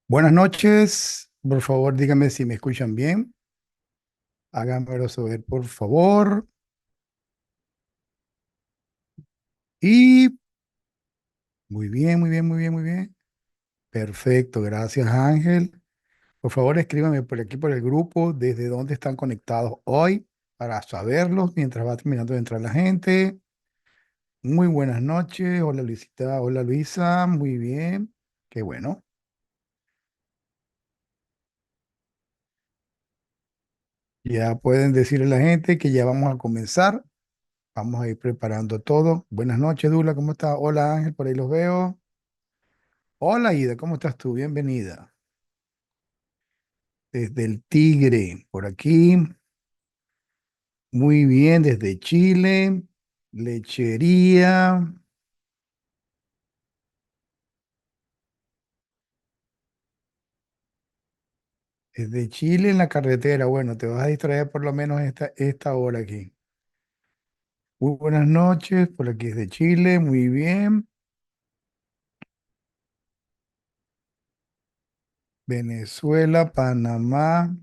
Buenas noches, por favor, díganme si me escuchan bien. Háganmelo saber, por favor. Y muy bien, muy bien, muy bien, muy bien. Perfecto, gracias, Ángel. Por favor, escríbanme por aquí, por el grupo, desde dónde están conectados hoy para saberlos mientras va terminando de entrar la gente. Muy buenas noches. Hola, Luisita. Hola, Luisa. Muy bien. Qué bueno. Ya pueden decirle a la gente que ya vamos a comenzar. Vamos a ir preparando todo. Buenas noches, Dula, ¿cómo estás? Hola, Ángel, por ahí los veo. Hola, Ida, ¿cómo estás tú? Bienvenida. Desde el Tigre, por aquí. Muy bien, desde Chile. Lechería. Desde Chile en la carretera. Bueno, te vas a distraer por lo menos esta hora aquí. Muy buenas noches, por aquí desde Chile. Muy bien. Venezuela, Panamá.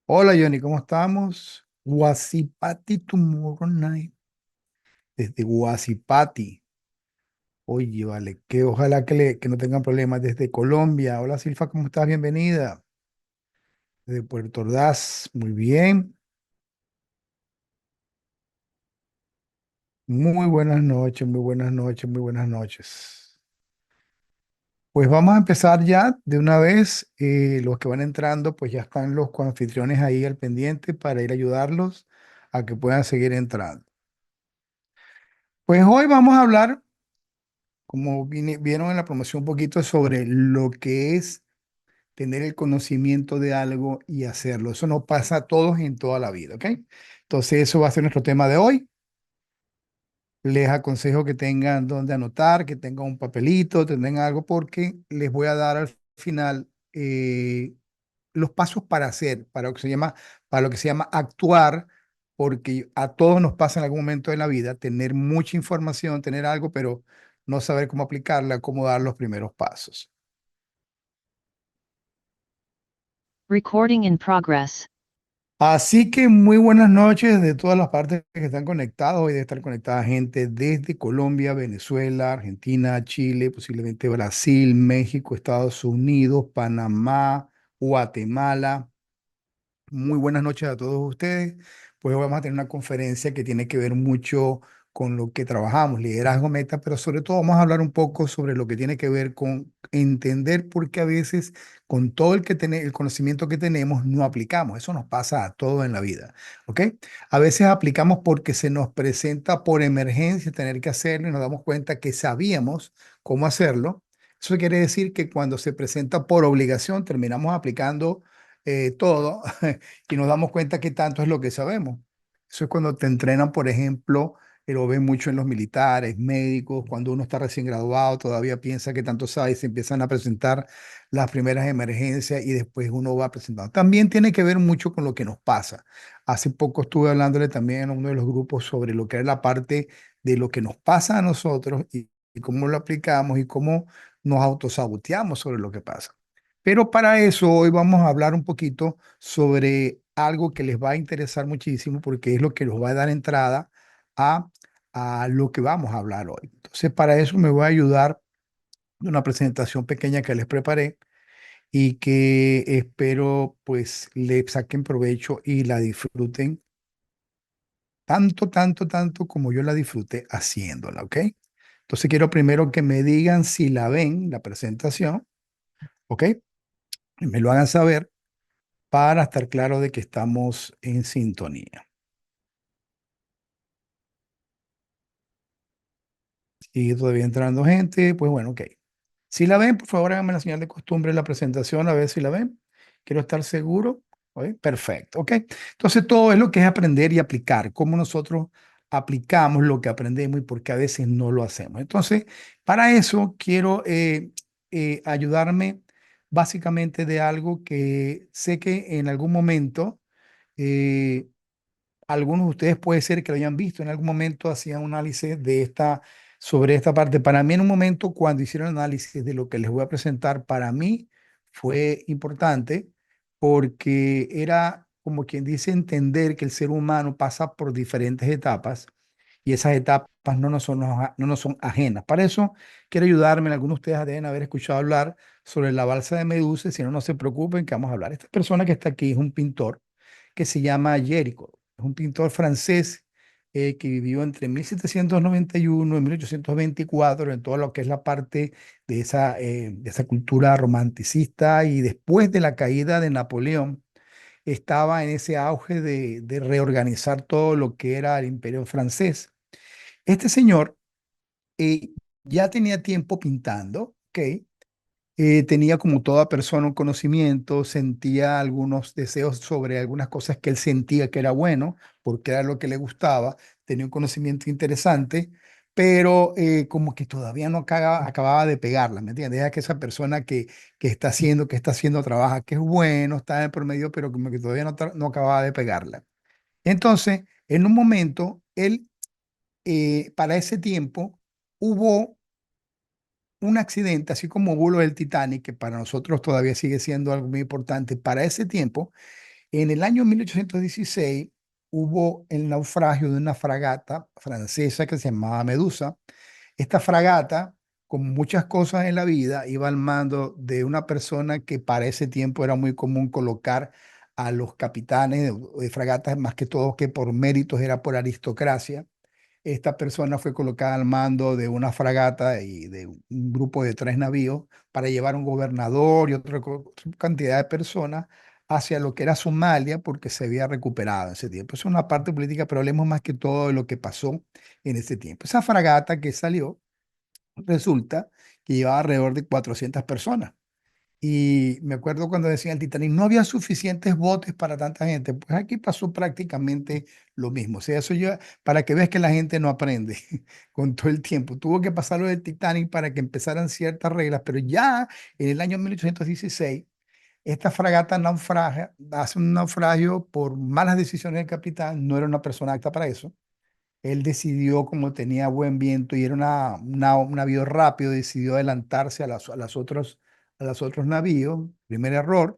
Hola, Johnny, ¿cómo estamos? Guasipati Tomorrow Night. Desde Guasipati. Oye, vale, que ojalá que no tengan problemas desde Colombia. Hola Silfa, ¿cómo estás? Bienvenida. Desde Puerto Ordaz, muy bien. Muy buenas noches, muy buenas noches, muy buenas noches. Pues vamos a empezar ya de una vez. Los que van entrando, pues ya están los coanfitriones ahí al pendiente para ir a ayudarlos a que puedan seguir entrando. Pues hoy vamos a hablar, como vieron en la promoción, un poquito sobre lo que es tener el conocimiento de algo y hacerlo. Eso no pasa a todos en toda la vida, ¿ok? Entonces, eso va a ser nuestro tema de hoy. Les aconsejo que tengan donde anotar, que tengan un papelito, tengan algo, porque les voy a dar al final los pasos para hacer, para lo que se llama actuar, porque a todos nos pasa en algún momento de la vida tener mucha información, tener algo, pero no saber cómo aplicarla, cómo dar los primeros pasos. Recording in progress. Así que muy buenas noches de todas las partes que están conectados. Hoy debe estar conectada gente desde Colombia, Venezuela, Argentina, Chile, posiblemente Brasil, México, Estados Unidos, Panamá, Guatemala. Muy buenas noches a todos ustedes. Pues hoy vamos a tener una conferencia que tiene que ver mucho con lo que trabajamos, liderazgo meta, pero sobre todo vamos a hablar un poco sobre lo que tiene que ver con entender por qué a veces con todo el conocimiento que tenemos no aplicamos. Eso nos pasa a todos en la vida, ¿ok? A veces aplicamos porque se nos presenta por emergencia tener que hacerlo y nos damos cuenta que sabíamos cómo hacerlo. Eso quiere decir que cuando se presenta por obligación terminamos aplicando todo y nos damos cuenta que tanto es lo que sabemos. Eso es cuando te entrenan, por ejemplo, lo ven mucho en los militares, médicos, cuando uno está recién graduado, todavía piensa que tanto sabe y se empiezan a presentar las primeras emergencias y después uno va presentando. También tiene que ver mucho con lo que nos pasa. Hace poco estuve hablándole también a uno de los grupos sobre lo que es la parte de lo que nos pasa a nosotros y cómo lo aplicamos y cómo nos autosaboteamos sobre lo que pasa. Pero para eso hoy vamos a hablar un poquito sobre algo que les va a interesar muchísimo porque es lo que nos va a dar entrada a, a lo que vamos a hablar hoy. Entonces, para eso me voy a ayudar de una presentación pequeña que les preparé y que espero pues le saquen provecho y la disfruten tanto, tanto, tanto como yo la disfruté haciéndola, ¿ok? Entonces quiero primero que me digan si la ven, la presentación, ¿ok? Y me lo hagan saber para estar claro de que estamos en sintonía. Sigue todavía entrando gente, pues bueno, ok. Si la ven, por favor, háganme la señal de costumbre en la presentación, a ver si la ven. Quiero estar seguro. ¿Ok? Perfecto, ok. Entonces, todo es lo que es aprender y aplicar, cómo nosotros aplicamos lo que aprendemos y por qué a veces no lo hacemos. Entonces, para eso quiero ayudarme básicamente de algo que sé que en algún momento algunos de ustedes puede ser que lo hayan visto en algún momento, hacían un análisis de esta sobre esta parte. Para mí en un momento cuando hicieron análisis de lo que les voy a presentar, para mí fue importante porque era como quien dice entender que el ser humano pasa por diferentes etapas y esas etapas no nos son ajenas. Para eso quiero ayudarme. Algunos de ustedes deben haber escuchado hablar sobre la balsa de Medusa. Si no, no se preocupen que vamos a hablar. Esta persona que está aquí es un pintor que se llama Géricault. Es un pintor francés que vivió entre 1791 y 1824 en todo lo que es la parte de esa cultura romanticista y después de la caída de Napoleón estaba en ese auge de reorganizar todo lo que era el imperio francés. Este señor eh, ya tenía tiempo pintando, ¿ok? Tenía como toda persona un conocimiento, sentía algunos deseos sobre algunas cosas que él sentía que era bueno, porque era lo que le gustaba, tenía un conocimiento interesante, pero como que todavía no acababa de pegarla, ¿me entiendes? Es que esa persona que está haciendo, trabaja, que es bueno, está en el promedio, pero como que todavía no acababa de pegarla. Entonces, en un momento, él, para ese tiempo, hubo un accidente, así como hubo lo del Titanic, que para nosotros todavía sigue siendo algo muy importante, para ese tiempo, en el año 1816 hubo el naufragio de una fragata francesa que se llamaba Medusa. Esta fragata, como muchas cosas en la vida, iba al mando de una persona que para ese tiempo era muy común colocar a los capitanes de fragatas, más que todo que por méritos era por aristocracia. Esta persona fue colocada al mando de una fragata y de un grupo de 3 navíos para llevar un gobernador y otra cantidad de personas hacia lo que era Somalia porque se había recuperado en ese tiempo. Es una parte política, pero hablemos más que todo de lo que pasó en ese tiempo. Esa fragata que salió resulta que llevaba alrededor de 400 personas. Y me acuerdo cuando decían el Titanic, no había suficientes botes para tanta gente. Pues aquí pasó prácticamente lo mismo. O sea, eso ya, para que veas que la gente no aprende con todo el tiempo. Tuvo que pasar lo del Titanic para que empezaran ciertas reglas, pero ya en el año 1816, esta fragata naufragia, hace un naufragio por malas decisiones del capitán, no era una persona apta para eso. Él decidió, como tenía buen viento y era un navío rápido, decidió adelantarse a los otros navíos. Primer error,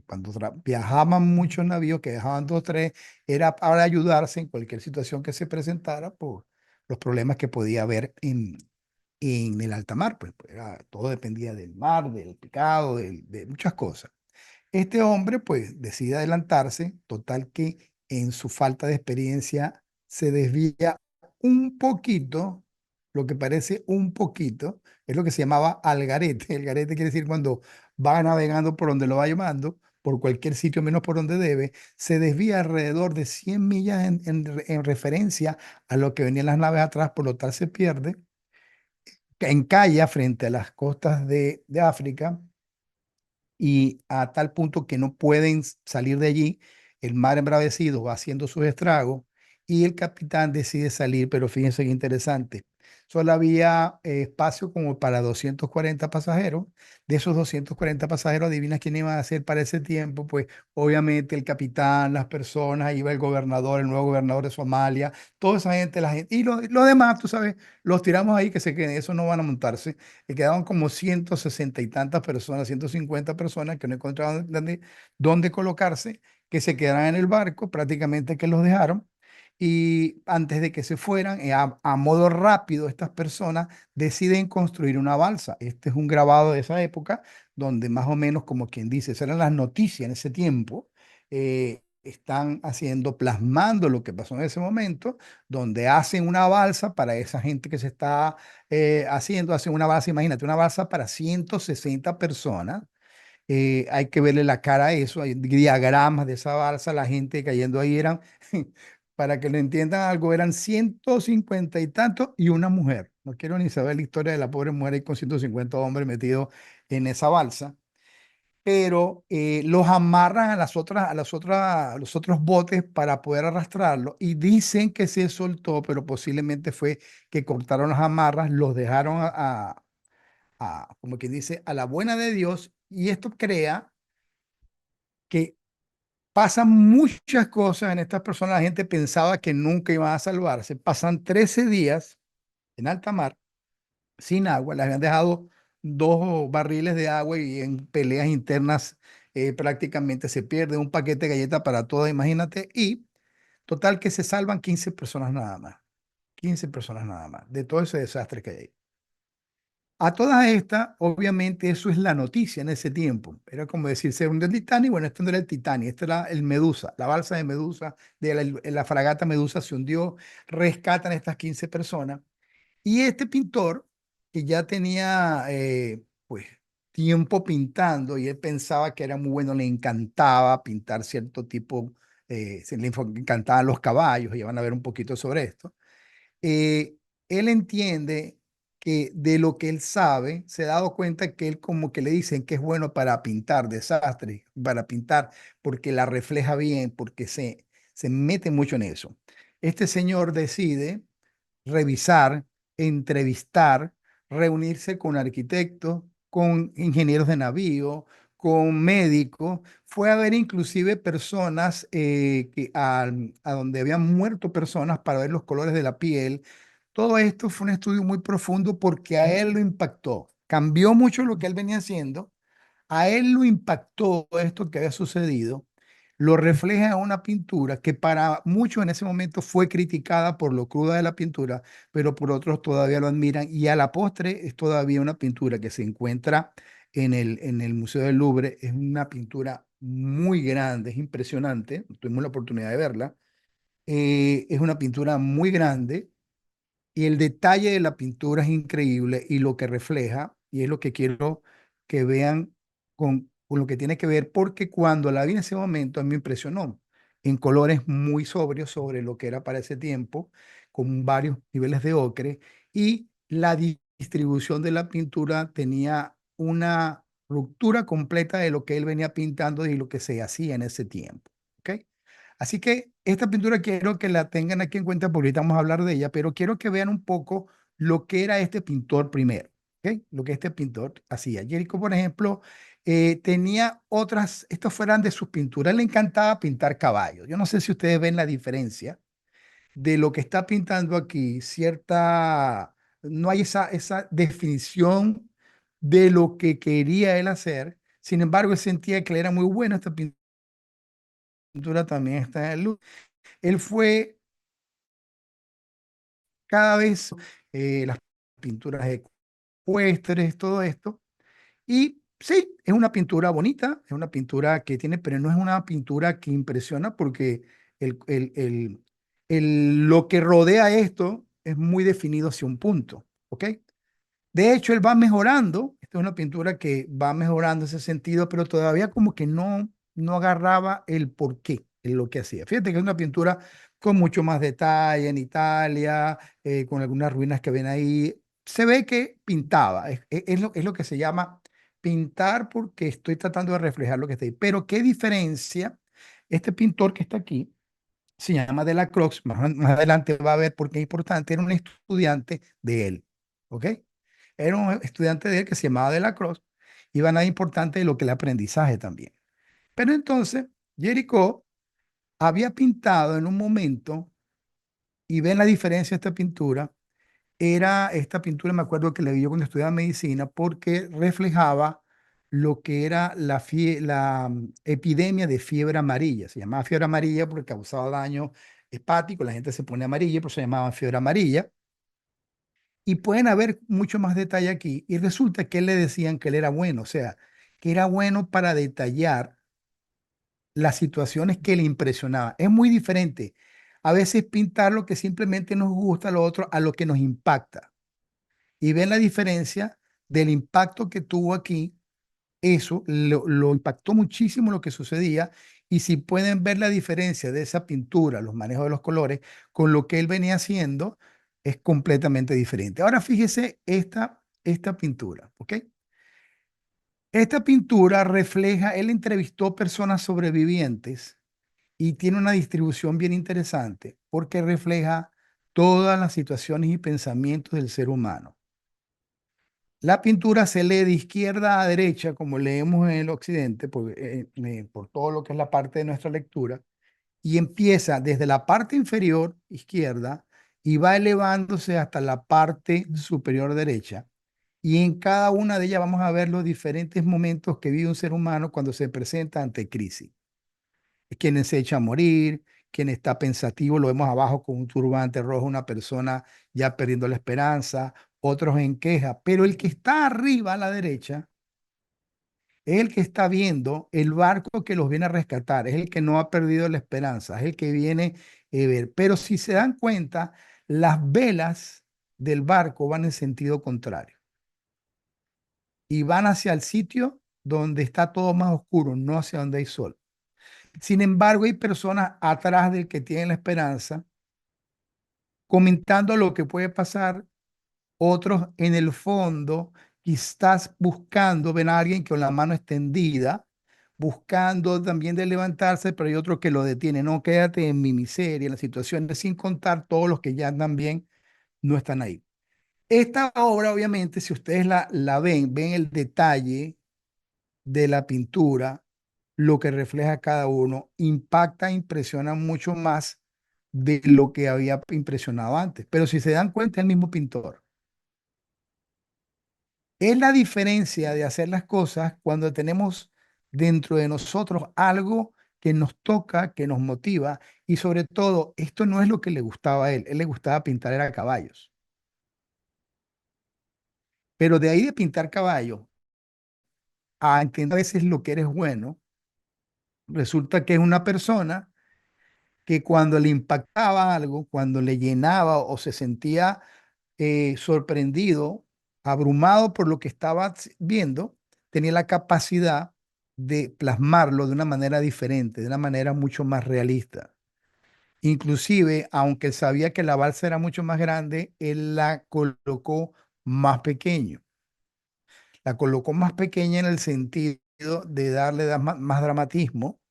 cuando viajaban muchos navíos, que viajaban dos, tres, era para ayudarse en cualquier situación que se presentara por los problemas que podía haber en el alta mar. Pues, todo dependía del mar, del picado, de muchas cosas. Este hombre pues decide adelantarse, total que en su falta de experiencia se desvía un poquito, lo que parece un poquito, es lo que se llamaba algarete. El garete quiere decir cuando va navegando por donde lo va llamando, por cualquier sitio menos por donde debe, se desvía alrededor de 100 millas en referencia a lo que venían las naves atrás, por lo tal se pierde, encalla frente a las costas de África y a tal punto que no pueden salir de allí. El mar embravecido va haciendo sus estragos y el capitán decide salir, pero fíjense qué interesante. Solo había espacio como para 240 pasajeros. De esos 240 pasajeros, ¿adivinas quién iba a ser para ese tiempo? Pues obviamente el capitán, las personas, iba el gobernador, el nuevo gobernador de Somalia, toda esa gente, la gente. Y lo demás, tú sabes, los tiramos ahí que se queden, eso no van a montarse. Y quedaban como 160 y tantas personas, 150 personas que no encontraban dónde colocarse, que se quedaran en el barco, prácticamente que los dejaron. Y antes de que se fueran, a modo rápido, estas personas deciden construir una balsa. Este es un grabado de esa época, donde más o menos, como quien dice, esas eran las noticias en ese tiempo. Están haciendo, plasmando lo que pasó en ese momento, donde hacen una balsa para esa gente que se está hacen una balsa, imagínate, una balsa para 160 personas. Hay que verle la cara a eso, hay diagramas de esa balsa, la gente cayendo ahí eran, para que lo entiendan algo, eran 150 y tantos y una mujer. No quiero ni saber la historia de la pobre mujer ahí con 150 hombres metidos en esa balsa, pero los amarran a los otros botes para poder arrastrarlo y dicen que se soltó, pero posiblemente fue que cortaron las amarras, los dejaron como quien dice, a la buena de Dios, y esto crea que pasan muchas cosas en estas personas. La gente pensaba que nunca iban a salvarse. Pasan 13 días en alta mar sin agua, le habían dejado dos barriles de agua y en peleas internas prácticamente se pierde un paquete de galletas para todas, imagínate, y total que se salvan 15 personas nada más, 15 personas nada más, de todo ese desastre que hay ahí. A todas estas, obviamente, eso es la noticia en ese tiempo. Era como decir, se hundió el Titanic. Bueno, esto no era el Titanic, esto era el Medusa, la balsa de Medusa, la fragata Medusa se hundió, rescatan a estas 15 personas. Y este pintor, que ya tenía, pues, tiempo pintando y él pensaba que era muy bueno, le encantaba pintar cierto tipo, encantaban los caballos, y van a ver un poquito sobre esto eh, él entiende que de lo que él sabe, se ha dado cuenta que él como que le dicen que es bueno para pintar desastres, para pintar porque la refleja bien, porque se mete mucho en eso. Este señor decide revisar, entrevistar, reunirse con arquitectos, con ingenieros de navío, con médicos. Fue a ver inclusive personas a donde habían muerto personas para ver los colores de la piel. Todo esto fue un estudio muy profundo porque a él lo impactó. Cambió mucho lo que él venía haciendo, a él lo impactó esto que había sucedido, lo refleja en una pintura que para muchos en ese momento fue criticada por lo cruda de la pintura, pero por otros todavía lo admiran y a la postre es todavía una pintura que se encuentra en el Museo del Louvre. Es una pintura muy grande, es impresionante, tuvimos la oportunidad de verla. Es una pintura muy grande y el detalle de la pintura es increíble y lo que refleja, y es lo que quiero que vean con lo que tiene que ver, porque cuando la vi en ese momento a mí me impresionó, en colores muy sobrios sobre lo que era para ese tiempo, con varios niveles de ocre, y la distribución de la pintura tenía una ruptura completa de lo que él venía pintando y lo que se hacía en ese tiempo. ¿Ok? Así que esta pintura quiero que la tengan aquí en cuenta porque ahorita vamos a hablar de ella, pero quiero que vean un poco lo que era este pintor primero, ¿ok? Lo que este pintor hacía. Jericho, por ejemplo, tenía otras, estas fueran de sus pinturas, le encantaba pintar caballos. Yo no sé si ustedes ven la diferencia de lo que está pintando aquí, cierta, no hay esa definición de lo que quería él hacer. Sin embargo, él sentía que le era muy buena esta pintura también está en luz. Él fue cada vez las pinturas ecuestres, todo esto. Y sí, es una pintura bonita, es una pintura que tiene, pero no es una pintura que impresiona porque el, el, el, lo que rodea esto es muy definido hacia un punto, ¿ok? De hecho, él va mejorando. Esta es una pintura que va mejorando ese sentido, pero todavía como que no agarraba el porqué en lo que hacía. Fíjate que es una pintura con mucho más detalle en Italia, con algunas ruinas que ven ahí. Se ve que pintaba. Es lo que se llama pintar porque estoy tratando de reflejar lo que está ahí. Pero ¿qué diferencia? Este pintor que está aquí se llama Delacroix. Más adelante va a ver por qué es importante. Era un estudiante de él. ¿Ok? Era un estudiante de él que se llamaba Delacroix, iba nada importante de lo que el aprendizaje también. Pero entonces, Jericho había pintado en un momento, y ven la diferencia de esta pintura, era esta pintura, me acuerdo que le vi yo cuando estudiaba medicina, porque reflejaba lo que era la epidemia de fiebre amarilla. Se llamaba fiebre amarilla porque causaba daño hepático, la gente se pone amarilla, por eso se llamaba fiebre amarilla. Y pueden haber mucho más detalle aquí. Y resulta que él le decían que él era bueno, o sea, que era bueno para detallar las situaciones que le impresionaban. Es muy diferente. A veces pintar lo que simplemente nos gusta, lo otro, a lo que nos impacta. Y ven la diferencia del impacto que tuvo aquí. Eso lo impactó muchísimo lo que sucedía. Y si pueden ver la diferencia de esa pintura, los manejos de los colores, con lo que él venía haciendo, es completamente diferente. Ahora fíjese esta pintura, ¿ok? Esta pintura refleja, él entrevistó personas sobrevivientes y tiene una distribución bien interesante porque refleja todas las situaciones y pensamientos del ser humano. La pintura se lee de izquierda a derecha, como leemos en el occidente, por todo lo que es la parte de nuestra lectura, y empieza desde la parte inferior izquierda y va elevándose hasta la parte superior derecha. Y en cada una de ellas vamos a ver los diferentes momentos que vive un ser humano cuando se presenta ante crisis. Quien se echa a morir, quien está pensativo, lo vemos abajo con un turbante rojo, una persona ya perdiendo la esperanza, otros en queja, pero el que está arriba a la derecha es el que está viendo el barco que los viene a rescatar, es el que no ha perdido la esperanza, es el que viene a ver. Pero si se dan cuenta, las velas del barco van en sentido contrario y van hacia el sitio donde está todo más oscuro, no hacia donde hay sol. Sin embargo, hay personas atrás del que tiene la esperanza comentando lo que puede pasar, otros en el fondo quizás buscando, ven a alguien con la mano extendida, buscando también de levantarse, pero hay otros que lo detienen, no, quédate en mi miseria, en la situación, sin contar todos los que ya andan bien, no están ahí. Esta obra, obviamente, si ustedes la ven, ven el detalle de la pintura, lo que refleja cada uno, impacta, impresiona mucho más de lo que había impresionado antes. Pero si se dan cuenta, es el mismo pintor. Es la diferencia de hacer las cosas cuando tenemos dentro de nosotros algo que nos toca, que nos motiva y sobre todo, esto no es lo que le gustaba a él. Él le gustaba pintar era caballos. Pero de ahí de pintar caballos a entender a veces lo que eres bueno, resulta que es una persona que cuando le impactaba algo, cuando le llenaba o se sentía sorprendido, abrumado por lo que estaba viendo, tenía la capacidad de plasmarlo de una manera diferente, de una manera mucho más realista. Inclusive, aunque sabía que la balsa era mucho más grande, él la colocó más pequeño. La colocó más pequeña en el sentido de darle más dramatismo,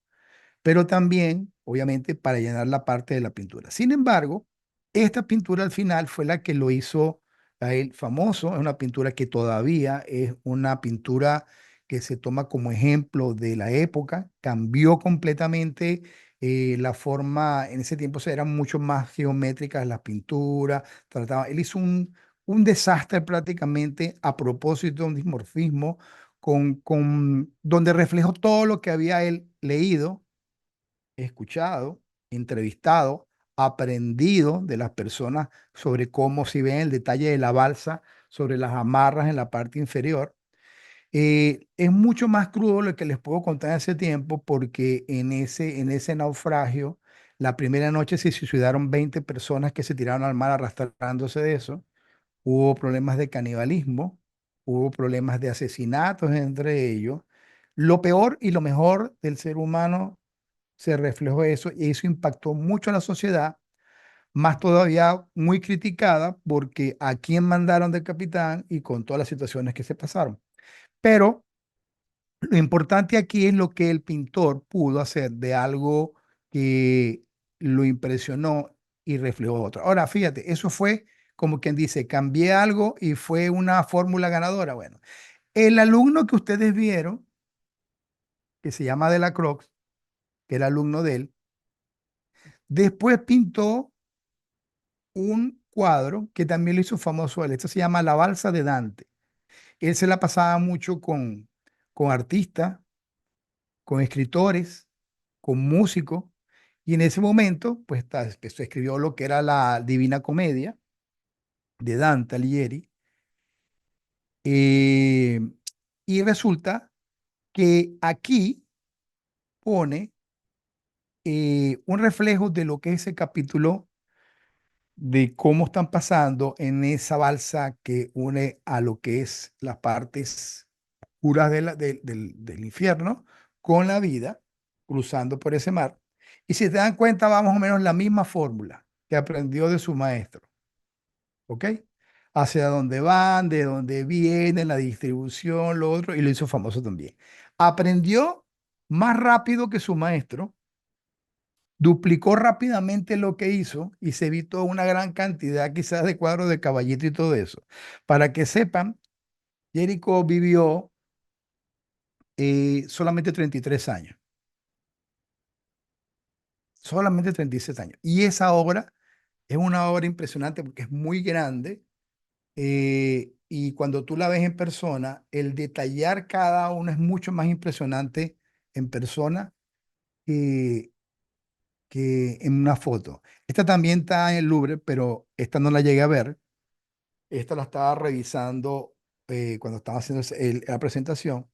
pero también, obviamente, para llenar la parte de la pintura. Sin embargo, esta pintura al final fue la que lo hizo a él famoso. Es una pintura que todavía es una pintura que se toma como ejemplo de la época. Cambió completamente la forma, en ese tiempo eran mucho más geométricas las pinturas. Él hizo un desastre prácticamente a propósito de un dimorfismo donde reflejó todo lo que había él leído, escuchado, entrevistado, aprendido de las personas sobre cómo, si ven el detalle de la balsa, sobre las amarras en la parte inferior. Es mucho más crudo lo que les puedo contar en ese tiempo porque en ese naufragio, la primera noche se suicidaron 20 personas que se tiraron al mar arrastrándose de eso. Hubo problemas de canibalismo, hubo problemas de asesinatos entre ellos. Lo peor y lo mejor del ser humano se reflejó eso y eso impactó mucho a la sociedad, más todavía muy criticada porque a quién mandaron de capitán y con todas las situaciones que se pasaron. Pero lo importante aquí es lo que el pintor pudo hacer de algo que lo impresionó y reflejó otro. Ahora, fíjate, eso fue como quien dice, cambié algo y fue una fórmula ganadora. Bueno, el alumno que ustedes vieron, que se llama Delacroix, que era alumno de él, después pintó un cuadro que también lo hizo famoso él. Esto se llama La Balsa de Dante. Él se la pasaba mucho con artistas, con escritores, con músicos, y en ese momento, pues escribió lo que era la Divina Comedia de Dante Alighieri, eh, y resulta que aquí pone un reflejo de lo que es ese capítulo de cómo están pasando en esa balsa que une a lo que es las partes puras del infierno con la vida, cruzando por ese mar. Y si te dan cuenta, va más o menos la misma fórmula que aprendió de su maestro, ¿ok? Hacia dónde van, de dónde vienen, la distribución, lo otro, y lo hizo famoso también. Aprendió más rápido que su maestro, duplicó rápidamente lo que hizo y se evitó una gran cantidad quizás de cuadros de caballito y todo eso. Para que sepan, Jericho vivió solamente 33 años, solamente 36 años. Y esa obra Es una obra impresionante porque es muy grande y cuando tú la ves en persona, el detallar cada una es mucho más impresionante en persona que, que en una foto. Esta también está en el Louvre, pero esta no la llegué a ver. Esta la estaba revisando cuando estaba haciendo la presentación.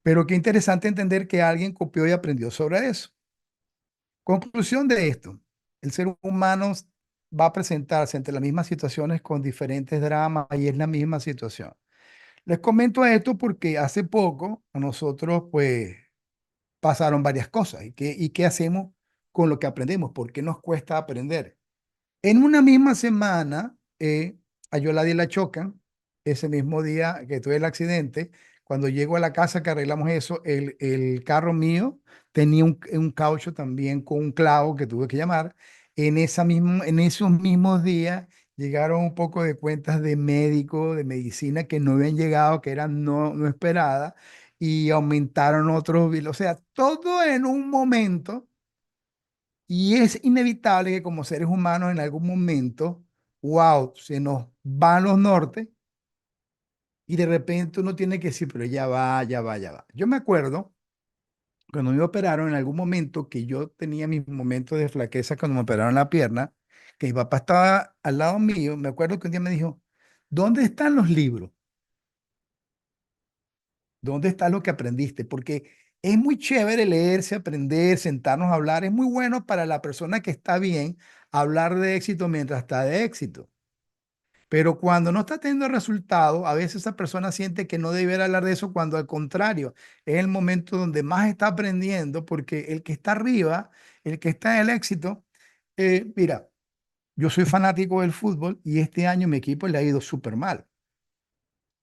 Pero qué interesante entender que alguien copió y aprendió sobre eso. Conclusión de esto, el ser humano va a presentarse ante las mismas situaciones con diferentes dramas y es la misma situación. Les comento esto porque hace poco a nosotros pues pasaron varias cosas y qué hacemos con lo que aprendemos, por qué nos cuesta aprender. En una misma semana, a Yolanda la chocan, ese mismo día que tuve el accidente, cuando llego a la casa que arreglamos eso, el carro mío tenía un caucho también con un clavo que tuve que llamar. En esos mismos días llegaron un poco de cuentas de médico, de medicina que no habían llegado, que eran no esperadas, y aumentaron otros biles. O sea, todo en un momento y es inevitable que como seres humanos en algún momento, wow, se nos van los nortes y de repente uno tiene que decir, pero ya va, ya va, ya va. Yo me acuerdo cuando me operaron en algún momento que yo tenía mis momentos de flaqueza cuando me operaron la pierna, que mi papá estaba al lado mío, me acuerdo que un día me dijo, ¿dónde están los libros? ¿Dónde está lo que aprendiste? Porque es muy chévere leerse, aprender, sentarnos a hablar. Es muy bueno para la persona que está bien hablar de éxito mientras está de éxito. Pero cuando no está teniendo resultado, a veces esa persona siente que no debiera hablar de eso cuando al contrario, es el momento donde más está aprendiendo porque el que está arriba, el que está en el éxito, mira, yo soy fanático del fútbol y este año mi equipo le ha ido súper mal.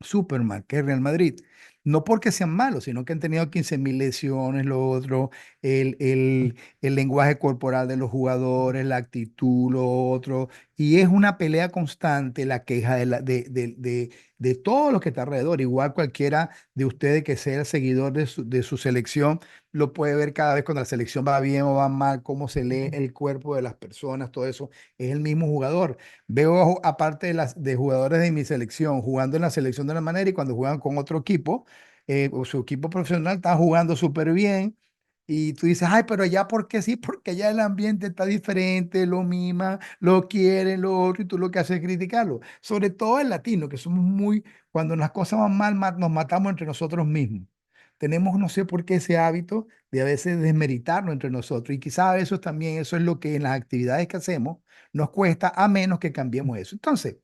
Superman, que es Real Madrid. No porque sean malos, sino que han tenido 15.000 lesiones, lo otro, el lenguaje corporal de los jugadores, la actitud, lo otro. Y es una pelea constante, la queja de todo lo que está alrededor. Igual cualquiera de ustedes que sea el seguidor de su selección, lo puede ver cada vez cuando la selección va bien o va mal, cómo se lee el cuerpo de las personas, todo eso. Es el mismo jugador. Veo, aparte de jugadores de mi selección, jugando en la selección de la manera y cuando juegan con otro equipo, o su equipo profesional está jugando súper bien. Y tú dices, ay, pero allá, ¿por qué sí? Porque allá el ambiente está diferente, lo mima, lo quieren, lo otro, y tú lo que haces es criticarlo. Sobre todo el latino, que somos muy, cuando las cosas van mal, nos matamos entre nosotros mismos. Tenemos, no sé por qué, ese hábito de a veces desmeritarnos entre nosotros. Y quizás eso también, eso es lo que en las actividades que hacemos nos cuesta a menos que cambiemos eso. Entonces,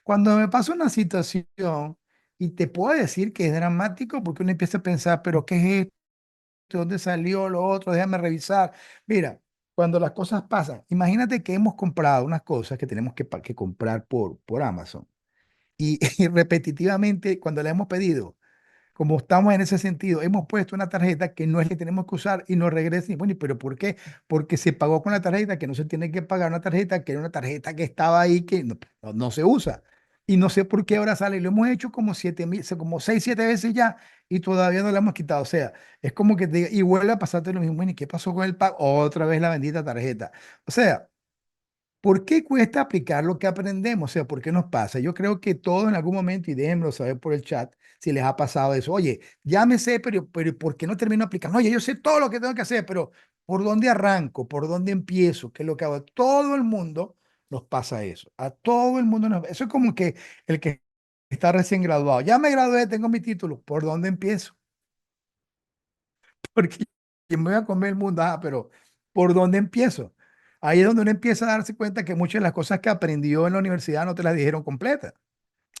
cuando me pasa una situación y te puedo decir que es dramático porque uno empieza a pensar, pero ¿qué es esto? ¿De dónde salió lo otro? Déjame revisar. Mira, cuando las cosas pasan, imagínate que hemos comprado unas cosas que tenemos que comprar por Amazon y, y repetitivamente cuando le hemos pedido como estamos en ese sentido, hemos puesto una tarjeta que no es que tenemos que usar y nos regresa. Y bueno, ¿pero por qué? Porque se pagó con la tarjeta que no se tiene que pagar una tarjeta, que era una tarjeta que estaba ahí que no se usa. Y no sé por qué ahora sale. Y lo hemos hecho como 7.000, como 6, 7 veces ya y todavía no la hemos quitado. O sea, es como que y vuelve a pasarte lo mismo. Bueno, ¿y qué pasó con el pago? Otra vez la bendita tarjeta. O sea, ¿por qué cuesta aplicar lo que aprendemos? O sea, ¿por qué nos pasa? Yo creo que todos en algún momento, y déjenmelo saber por el chat, si les ha pasado eso. Oye, ya me sé, pero ¿por qué no termino aplicando? Oye, yo sé todo lo que tengo que hacer, pero ¿por dónde arranco? ¿Por dónde empiezo? ¿Qué es lo que hago? Todo el mundo nos pasa eso. A todo el mundo eso es como que el que está recién graduado. Ya me gradué, tengo mi título. ¿Por dónde empiezo? Porque yo me voy a comer el mundo, pero ¿por dónde empiezo? Ahí es donde uno empieza a darse cuenta que muchas de las cosas que aprendió en la universidad no te las dijeron completas.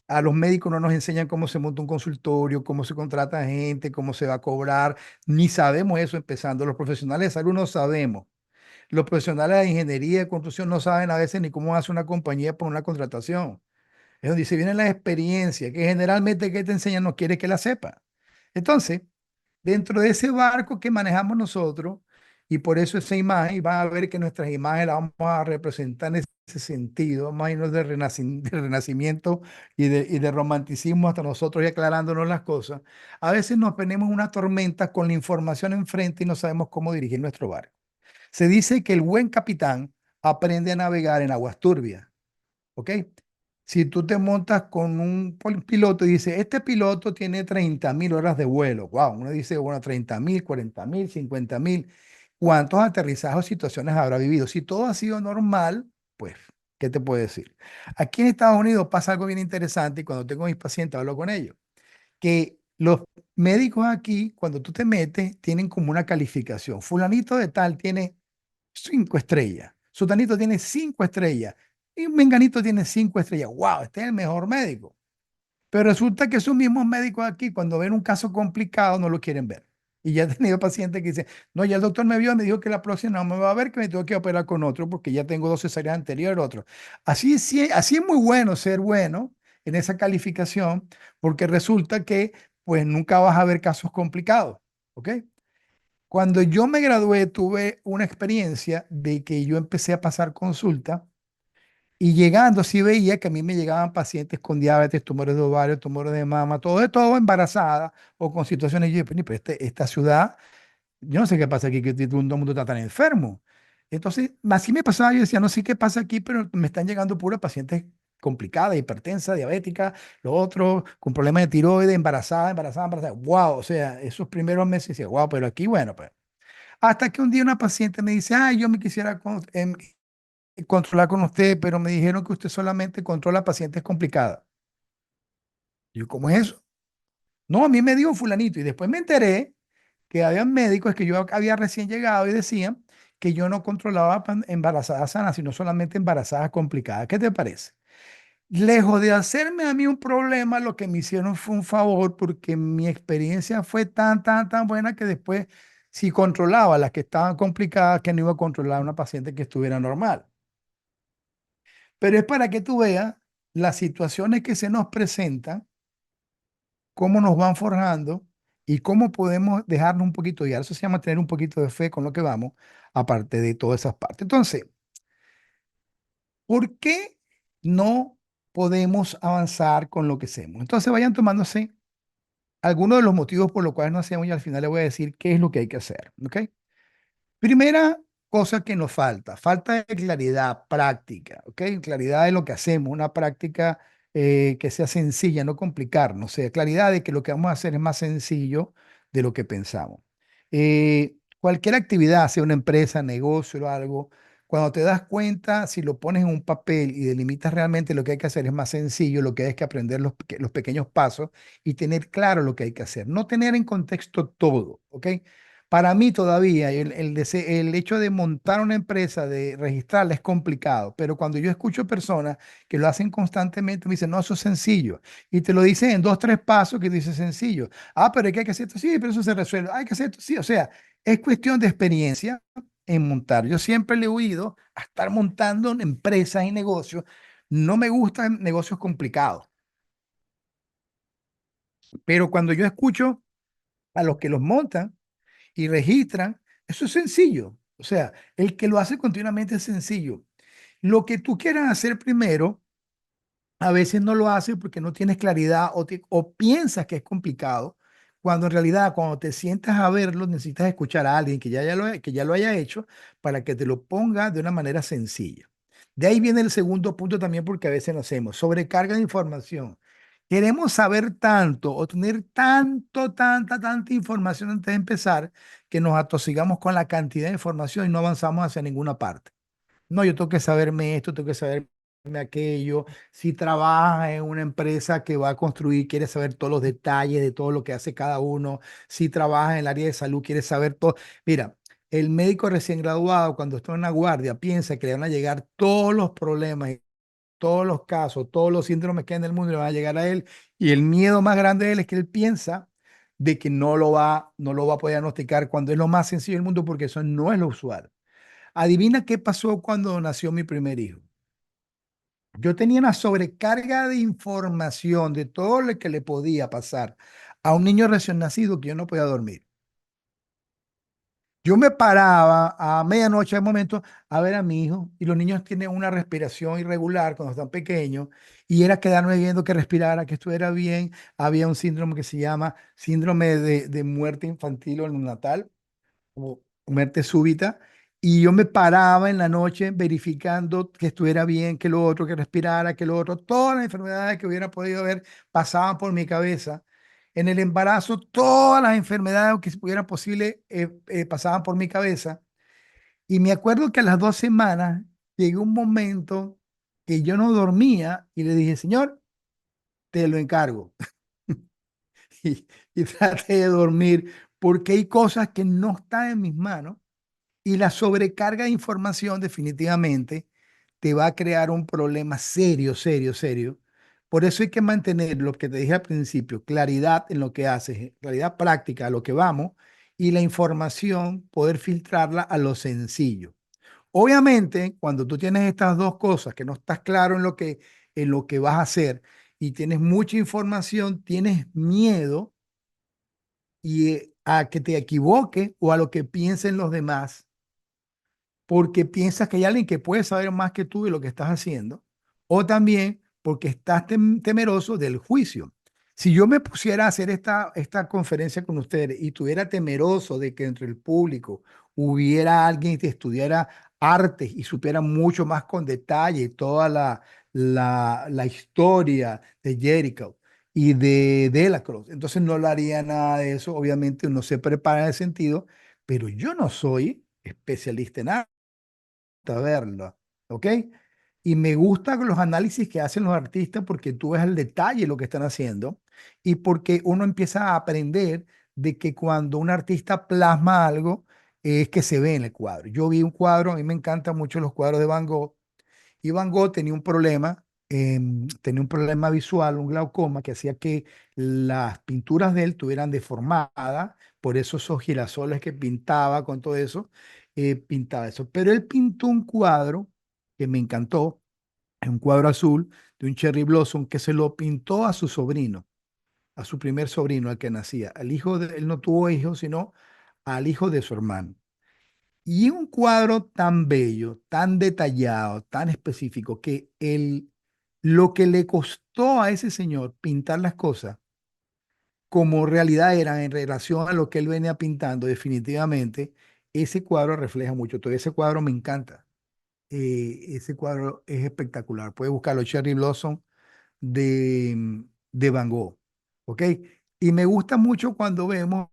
A los médicos no nos enseñan cómo se monta un consultorio, cómo se contrata gente, cómo se va a cobrar, ni sabemos eso empezando. Los profesionales de salud no sabemos. Los profesionales de ingeniería y de construcción no saben a veces ni cómo hace una compañía por una contratación. Es donde se viene la experiencia, que generalmente que te enseñan no quiere que la sepa. Entonces, dentro de ese barco que manejamos nosotros, y por eso esa imagen, y van a ver que nuestras imágenes las vamos a representar en ese sentido, vamos a irnos de renacimiento y de romanticismo hasta nosotros y aclarándonos las cosas. A veces nos ponemos una tormenta con la información enfrente y no sabemos cómo dirigir nuestro barco. Se dice que el buen capitán aprende a navegar en aguas turbias, ¿ok? Si tú te montas con un piloto y dices, este piloto tiene 30.000 horas de vuelo, wow, uno dice, bueno, 30.000, 40.000, 50.000, ¿cuántos aterrizajes o situaciones habrá vivido? Si todo ha sido normal, pues, ¿qué te puedo decir? Aquí en Estados Unidos pasa algo bien interesante y cuando tengo mis pacientes hablo con ellos, que los médicos aquí, cuando tú te metes, tienen como una calificación. Fulanito de tal tiene 5 estrellas. Sutanito tiene 5 estrellas. Y Menganito tiene 5 estrellas. ¡Wow! Este es el mejor médico. Pero resulta que esos mismos médicos aquí, cuando ven un caso complicado, no lo quieren ver. Y ya he tenido pacientes que dicen, no, ya el doctor me vio y me dijo que la próxima no me va a ver, que me tengo que operar con otro porque ya tengo 2 cesáreas anteriores, otro. Así, así es muy bueno ser bueno en esa calificación porque resulta que pues nunca vas a ver casos complicados. ¿Ok? Cuando yo me gradué, tuve una experiencia de que yo empecé a pasar consulta y llegando, sí veía que a mí me llegaban pacientes con diabetes, tumores de ovario, tumores de mama, todo de todo, embarazada o con situaciones. Y yo, pero esta ciudad, yo no sé qué pasa aquí, que todo el mundo está tan enfermo. Entonces, así me pasaba, yo decía, no sé qué pasa aquí, pero me están llegando puras pacientes complicadas, hipertensas, diabéticas, lo otro, con problemas de tiroides, embarazada, embarazada, embarazada. Wow, o sea, esos primeros meses decía, wow, pero aquí, bueno, pues. Hasta que un día una paciente me dice, ay, yo me quisiera controlar con usted, pero me dijeron que usted solamente controla pacientes complicadas. Yo, ¿cómo es eso? No, a mí me dio un fulanito. Y después me enteré que había médicos que yo había recién llegado y decían que yo no controlaba embarazadas sanas, sino solamente embarazadas complicadas. ¿Qué te parece? Lejos de hacerme a mí un problema, lo que me hicieron fue un favor porque mi experiencia fue tan, tan, tan buena que después, si controlaba las que estaban complicadas, que no iba a controlar a una paciente que estuviera normal. Pero es para que tú veas las situaciones que se nos presentan, cómo nos van forjando y cómo podemos dejarnos un poquito guiar. Eso se llama tener un poquito de fe con lo que vamos, aparte de todas esas partes. Entonces, ¿por qué no podemos avanzar con lo que hacemos? Entonces, vayan tomándose algunos de los motivos por los cuales no hacemos y al final le voy a decir qué es lo que hay que hacer. ¿Ok? Primera cosa que nos falta, falta de claridad práctica, ¿ok? Claridad de lo que hacemos, una práctica que sea sencilla, no complicarnos, o sea, claridad de que lo que vamos a hacer es más sencillo de lo que pensamos. Cualquier actividad, sea una empresa, negocio o algo, cuando te das cuenta, si lo pones en un papel y delimitas realmente lo que hay que hacer es más sencillo, lo que hay que aprender los pequeños pasos y tener claro lo que hay que hacer, no tener en contexto todo, ¿ok? Para mí todavía el hecho de montar una empresa, de registrarla es complicado, pero cuando yo escucho personas que lo hacen constantemente, me dicen, no, eso es sencillo. Y te lo dicen en 2, 3 pasos que dice sencillo. Ah, pero es que hay que hacer esto, sí, pero eso se resuelve. Hay que hacer esto, sí. O sea, es cuestión de experiencia en montar. Yo siempre le he oído a estar montando empresas y negocios. No me gustan negocios complicados, pero cuando yo escucho a los que los montan, y registran, eso es sencillo. O sea, el que lo hace continuamente es sencillo. Lo que tú quieras hacer primero, a veces no lo haces porque no tienes claridad o piensas que es complicado, cuando en realidad cuando te sientas a verlo necesitas escuchar a alguien que ya lo haya hecho para que te lo ponga de una manera sencilla. De ahí viene el segundo punto también porque a veces lo hacemos, sobrecarga de información. Queremos saber tanto o tener tanta información antes de empezar que nos atosigamos con la cantidad de información y no avanzamos hacia ninguna parte. No, yo tengo que saberme esto, tengo que saberme aquello. Si trabajas en una empresa que va a construir, quieres saber todos los detalles de todo lo que hace cada uno. Si trabajas en el área de salud, quieres saber todo. Mira, el médico recién graduado, cuando está en la guardia, piensa que le van a llegar todos los problemas, y todos los casos, todos los síndromes que hay en el mundo le van a llegar a él. Y el miedo más grande de él es que él piensa de que no lo va a poder diagnosticar cuando es lo más sencillo del mundo, porque eso no es lo usual. Adivina qué pasó cuando nació mi primer hijo. Yo tenía una sobrecarga de información de todo lo que le podía pasar a un niño recién nacido que yo no podía dormir. Yo me paraba a medianoche, al momento, a ver a mi hijo y los niños tienen una respiración irregular cuando están pequeños y era quedarme viendo que respirara, que estuviera bien. Había un síndrome que se llama síndrome de muerte infantil o neonatal o muerte súbita Y yo me paraba en la noche verificando que estuviera bien, que lo otro, que respirara, que lo otro. Todas las enfermedades que hubiera podido haber pasaban por mi cabeza. En el embarazo, todas las enfermedades que fuera posible pasaban por mi cabeza. Y me acuerdo que a las 2 semanas llegó un momento que yo no dormía y le dije, Señor, te lo encargo. Y, y traté de dormir porque hay cosas que no están en mis manos y la sobrecarga de información definitivamente te va a crear un problema serio, serio, serio. Por eso hay que mantener lo que te dije al principio, claridad en lo que haces, claridad práctica a lo que vamos y la información poder filtrarla a lo sencillo. Obviamente, cuando tú tienes estas dos cosas, que no estás claro en lo que vas a hacer y tienes mucha información, tienes miedo a que te equivoques o a lo que piensen los demás porque piensas que hay alguien que puede saber más que tú de lo que estás haciendo, o también porque estás temeroso del juicio. Si yo me pusiera a hacer esta conferencia con ustedes y estuviera temeroso de que entre el público hubiera alguien que estudiara artes y supiera mucho más con detalle toda la historia de Jericho y de Delacroix, entonces no lo haría nada de eso. Obviamente uno se prepara en ese sentido, pero yo no soy especialista en arte verlo, ¿ok? Y me gustan los análisis que hacen los artistas porque tú ves el detalle de lo que están haciendo y porque uno empieza a aprender de que cuando un artista plasma algo es que se ve en el cuadro. Yo vi un cuadro, a mí me encantan mucho los cuadros de Van Gogh y Van Gogh tenía un problema visual, un glaucoma que hacía que las pinturas de él tuvieran deformadas, por eso esos girasoles que pintaba con todo eso, pintaba eso. Pero él pintó un cuadro que me encantó, es un cuadro azul de un cherry blossom que se lo pintó a su sobrino, a su primer sobrino, al que nacía. Al hijo de, él no tuvo hijos, sino al hijo de su hermano. Y un cuadro tan bello, tan detallado, tan específico, que lo que le costó a ese señor pintar las cosas como realidad eran en relación a lo que él venía pintando, definitivamente, ese cuadro refleja mucho. Todo ese cuadro me encanta. Ese cuadro es espectacular. Puedes buscarlo, Cherry Blossom de Van Gogh. ¿Ok? Y me gusta mucho cuando vemos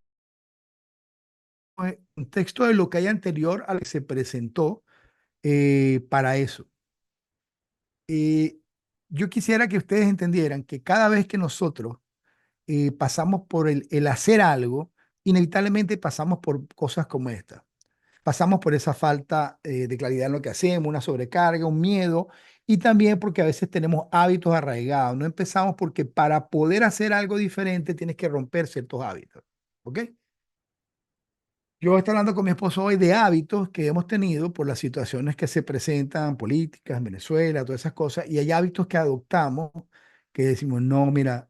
un texto de lo que hay anterior al que se presentó para eso. Eh, yo quisiera que ustedes entendieran que cada vez que nosotros pasamos por el hacer algo, inevitablemente pasamos por cosas como esta. Pasamos por esa falta de claridad en lo que hacemos, una sobrecarga, un miedo, y también porque a veces tenemos hábitos arraigados. No empezamos porque para poder hacer algo diferente tienes que romper ciertos hábitos. ¿Ok? Yo estoy hablando con mi esposo hoy de hábitos que hemos tenido por las situaciones que se presentan políticas en Venezuela, todas esas cosas, y hay hábitos que adoptamos que decimos, no, mira,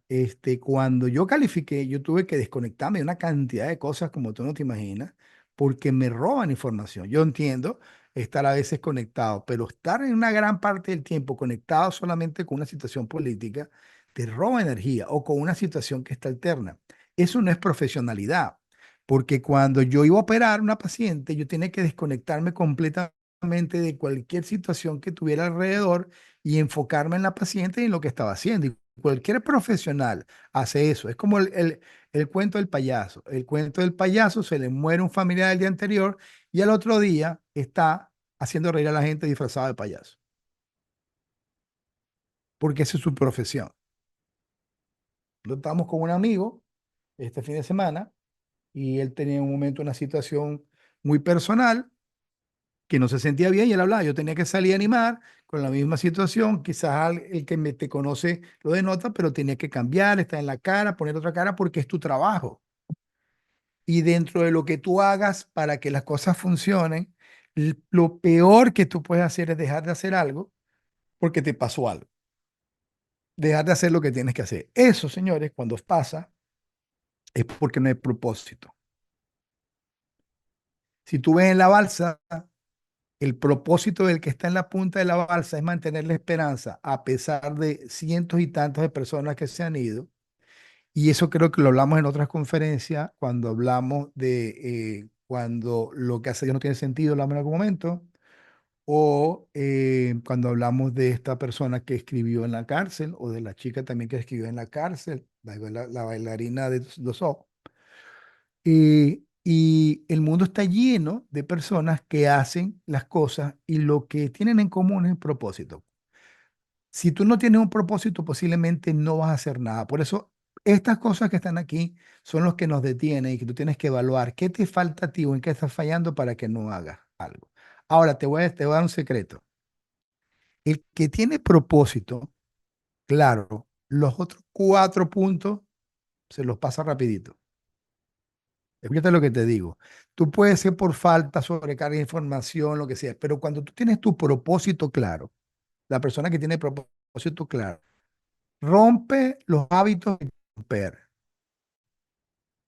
cuando yo califiqué, yo tuve que desconectarme de una cantidad de cosas como tú no te imaginas, porque me roban información. Yo entiendo estar a veces conectado, pero estar en una gran parte del tiempo conectado solamente con una situación política, te roba energía o con una situación que está alterna. Eso no es profesionalidad. Porque cuando yo iba a operar a una paciente, yo tenía que desconectarme completamente de cualquier situación que tuviera alrededor y enfocarme en la paciente y en lo que estaba haciendo. Y cualquier profesional hace eso. Es como el cuento del payaso. El cuento del payaso, se le muere un familiar el día anterior y al otro día está haciendo reír a la gente disfrazado de payaso. Porque esa es su profesión. Nosotros estábamos con un amigo este fin de semana y él tenía en un momento una situación muy personal que no se sentía bien y él hablaba, yo tenía que salir a animar con la misma situación, quizás el que te conoce lo denota, pero tenía que cambiar, estar en la cara, poner otra cara porque es tu trabajo. Y dentro de lo que tú hagas para que las cosas funcionen, lo peor que tú puedes hacer es dejar de hacer algo porque te pasó algo, dejar de hacer lo que tienes que hacer. Eso, señores, cuando pasa, es porque no hay propósito. Si tú ves en la balsa, el propósito del que está en la punta de la balsa es mantener la esperanza a pesar de cientos y tantos de personas que se han ido. Y eso creo que lo hablamos en otras conferencias cuando hablamos de cuando lo que hace Dios no tiene sentido en algún momento, o cuando hablamos de esta persona que escribió en la cárcel, o de la chica también que escribió en la cárcel, la bailarina de Dos. Y el mundo está lleno de personas que hacen las cosas y lo que tienen en común es el propósito. Si tú no tienes un propósito, posiblemente no vas a hacer nada. Por eso, estas cosas que están aquí son los que nos detienen y que tú tienes que evaluar qué te falta a ti o en qué estás fallando para que no hagas algo. Ahora, te voy a dar un secreto. El que tiene propósito, claro, los otros 4 puntos se los pasa rapidito. Escúchate lo que te digo. Tú puedes ser por falta, sobrecarga de información, lo que sea, pero cuando tú tienes tu propósito claro, la persona que tiene propósito claro, rompe los hábitos de romper,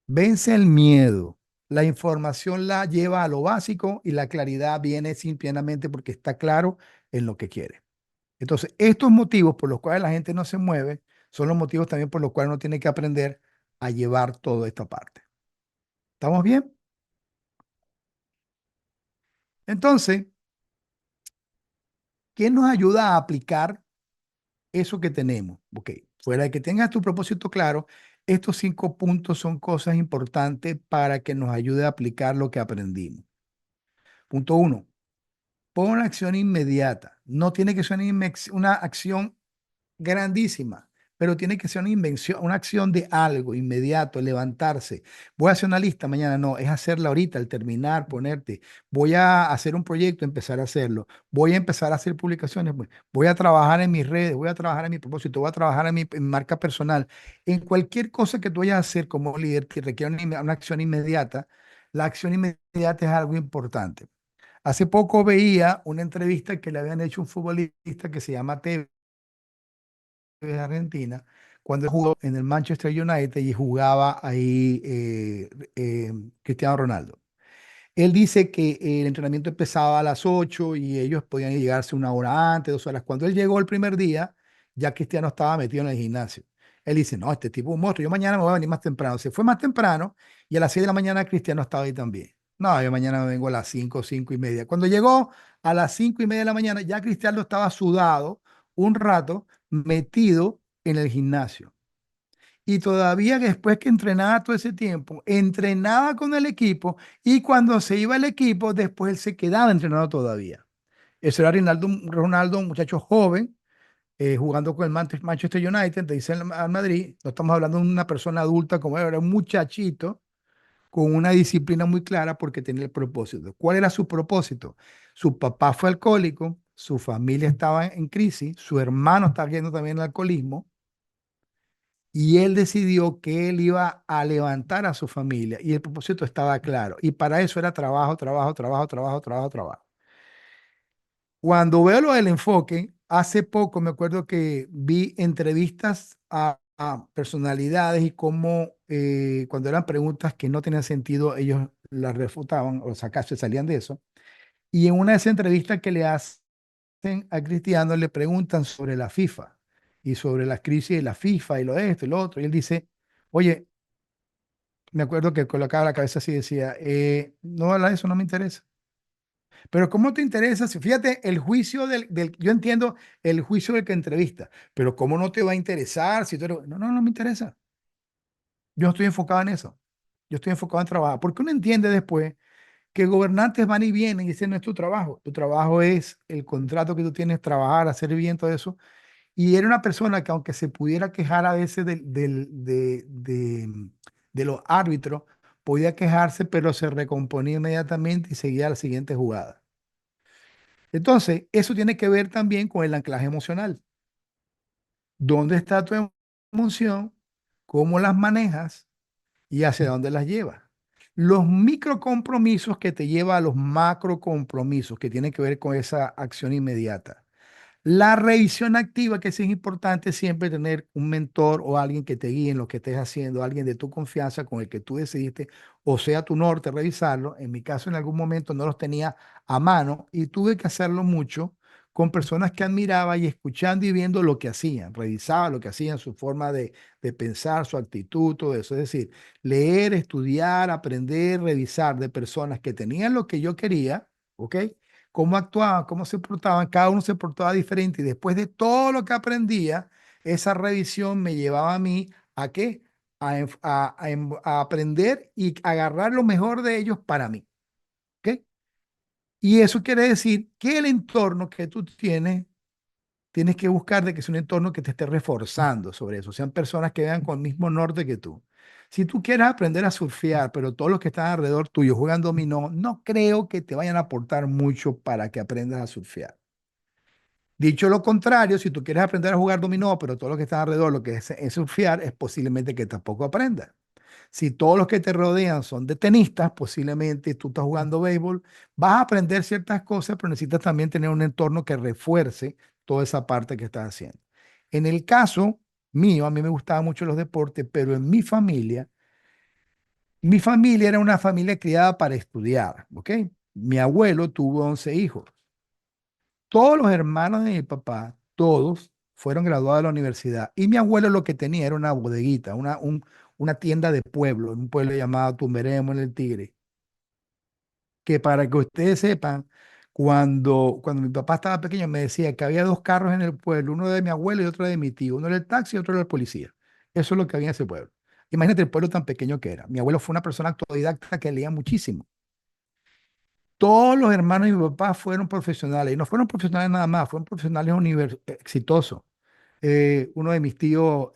vence el miedo, la información la lleva a lo básico y la claridad viene simplemente porque está claro en lo que quiere. Entonces, estos motivos por los cuales la gente no se mueve son los motivos también por los cuales uno tiene que aprender a llevar toda esta parte. ¿Estamos bien? Entonces, ¿qué nos ayuda a aplicar eso que tenemos? Ok, fuera de que tengas tu propósito claro, estos 5 puntos son cosas importantes para que nos ayude a aplicar lo que aprendimos. Punto uno, pon una acción inmediata. No tiene que ser una acción grandísima, pero tiene que ser una invención, una acción de algo inmediato, levantarse. Voy a hacer una lista mañana, no, es hacerla ahorita, al terminar, ponerte. Voy a hacer un proyecto, empezar a hacerlo. Voy a empezar a hacer publicaciones, pues. Voy a trabajar en mis redes, voy a trabajar en mi propósito, voy a trabajar en mi marca personal. En cualquier cosa que tú vayas a hacer como líder que requiera una acción inmediata, la acción inmediata es algo importante. Hace poco veía una entrevista que le habían hecho a un futbolista que se llama Tevez de Argentina, cuando él jugó en el Manchester United y jugaba ahí Cristiano Ronaldo. Él dice que el entrenamiento empezaba a las 8 y ellos podían llegarse una hora antes, 2 horas. Cuando él llegó el primer día, ya Cristiano estaba metido en el gimnasio. Él dice, no, este tipo es un monstruo, yo mañana me voy a venir más temprano. Se fue más temprano y a las 6 de la mañana Cristiano estaba ahí también. No, yo mañana me vengo a las 5, 5:30. Cuando llegó a las 5:30 de la mañana, ya Cristiano estaba sudado un rato, metido en el gimnasio. Y todavía después que entrenaba todo ese tiempo, entrenaba con el equipo y cuando se iba el equipo, después él se quedaba entrenando todavía. Eso era Ronaldo, un muchacho joven, jugando con el Manchester United, te dice al Madrid. No estamos hablando de una persona adulta como él, era un muchachito con una disciplina muy clara porque tenía el propósito. ¿Cuál era su propósito? Su papá fue alcohólico, su familia estaba en crisis, su hermano estaba yendo también al alcoholismo y él decidió que él iba a levantar a su familia y el propósito estaba claro. Y para eso era trabajo, trabajo, trabajo, trabajo, trabajo, trabajo. Cuando veo lo del enfoque, hace poco me acuerdo que vi entrevistas a personalidades y cómo cuando eran preguntas que no tenían sentido, ellos las refutaban o se salían de eso. Y en una de esas entrevistas que le hacen a Cristiano, le preguntan sobre la FIFA y sobre la crisis de la FIFA y lo de esto y lo otro. Y él dice, oye, me acuerdo que colocaba la cabeza así y decía, no, eso no me interesa. Pero ¿cómo te interesa? Si fíjate, el juicio yo entiendo el juicio del que entrevista, pero ¿cómo no te va a interesar si tú no, no, no me interesa. Yo no estoy enfocado en eso. Yo estoy enfocado en trabajar. Porque uno entiende después que gobernantes van y vienen y ese no es tu trabajo. Tu trabajo es el contrato que tú tienes, trabajar, hacer bien todo eso. Y era una persona que aunque se pudiera quejar a veces de los árbitros, podía quejarse, pero se recomponía inmediatamente y seguía la siguiente jugada. Entonces, eso tiene que ver también con el anclaje emocional. ¿Dónde está tu emoción? ¿Cómo las manejas? ¿Y hacia dónde las llevas? Los microcompromisos que te lleva a los macrocompromisos que tienen que ver con esa acción inmediata. La revisión activa, que sí es importante siempre tener un mentor o alguien que te guíe en lo que estés haciendo, alguien de tu confianza con el que tú decidiste, o sea tu norte, revisarlo. En mi caso, en algún momento no los tenía a mano y tuve que hacerlo mucho con personas que admiraba y escuchando y viendo lo que hacían, revisaba lo que hacían, su forma de pensar, su actitud, todo eso. Es decir, leer, estudiar, aprender, revisar de personas que tenían lo que yo quería, ¿ok? Cómo actuaban, cómo se portaban, cada uno se portaba diferente y después de todo lo que aprendía, esa revisión me llevaba a mí a qué? A aprender y agarrar lo mejor de ellos para mí, ¿ok? Y eso quiere decir que el entorno que tú tienes, tienes que buscar de que es un entorno que te esté reforzando sobre eso, sean personas que vean con el mismo norte que tú. Si tú quieres aprender a surfear, pero todos los que están alrededor tuyo juegan dominó, no creo que te vayan a aportar mucho para que aprendas a surfear. Dicho lo contrario, si tú quieres aprender a jugar dominó, pero todos los que están alrededor lo que es surfear, es posiblemente que tampoco aprendas. Si todos los que te rodean son de tenistas, posiblemente tú estás jugando béisbol, vas a aprender ciertas cosas, pero necesitas también tener un entorno que refuerce toda esa parte que estás haciendo. En el caso mío, a mí me gustaban mucho los deportes, pero en mi familia era una familia criada para estudiar, ¿ok? Mi abuelo tuvo 11 hijos. Todos los hermanos de mi papá, todos fueron graduados de la universidad. Y mi abuelo lo que tenía era una bodeguita, una tienda de pueblo, en un pueblo llamado Tumberemo en el Tigre. Que para que ustedes sepan, cuando mi papá estaba pequeño me decía que había dos carros en el pueblo, uno de mi abuelo y otro de mi tío. Uno era el taxi y otro era el policía. Eso es lo que había en ese pueblo. Imagínate el pueblo tan pequeño que era. Mi abuelo fue una persona autodidacta que leía muchísimo. Todos los hermanos de mi papá fueron profesionales y no fueron profesionales nada más, fueron profesionales exitosos. Uno de mis tíos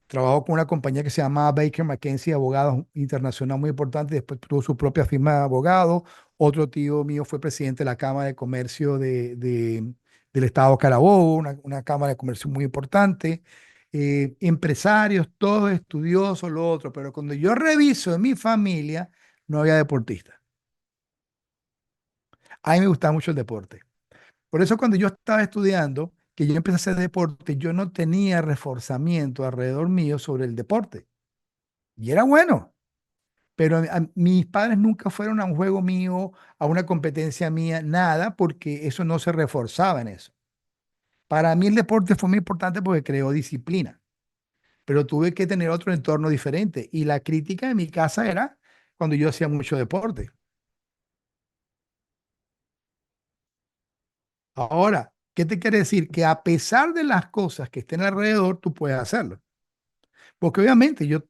trabajó con una compañía que se llamaba Baker McKenzie, abogados internacional muy importante, y después tuvo su propia firma de abogados. Otro tío mío fue presidente de la Cámara de Comercio del Estado Carabobo, una Cámara de Comercio muy importante. Empresarios, todos estudiosos, lo otro, pero cuando yo reviso en mi familia, no había deportistas. A mí me gustaba mucho el deporte. Por eso cuando yo estaba estudiando, que yo empecé a hacer deporte, yo no tenía reforzamiento alrededor mío sobre el deporte. Y era bueno, pero mis padres nunca fueron a un juego mío, a una competencia mía, nada, porque eso no se reforzaba en eso. Para mí el deporte fue muy importante porque creó disciplina, pero tuve que tener otro entorno diferente. Y la crítica de mi casa era cuando yo hacía mucho deporte. Ahora, ¿qué te quiere decir? Que a pesar de las cosas que estén alrededor, tú puedes hacerlo. Porque obviamente yo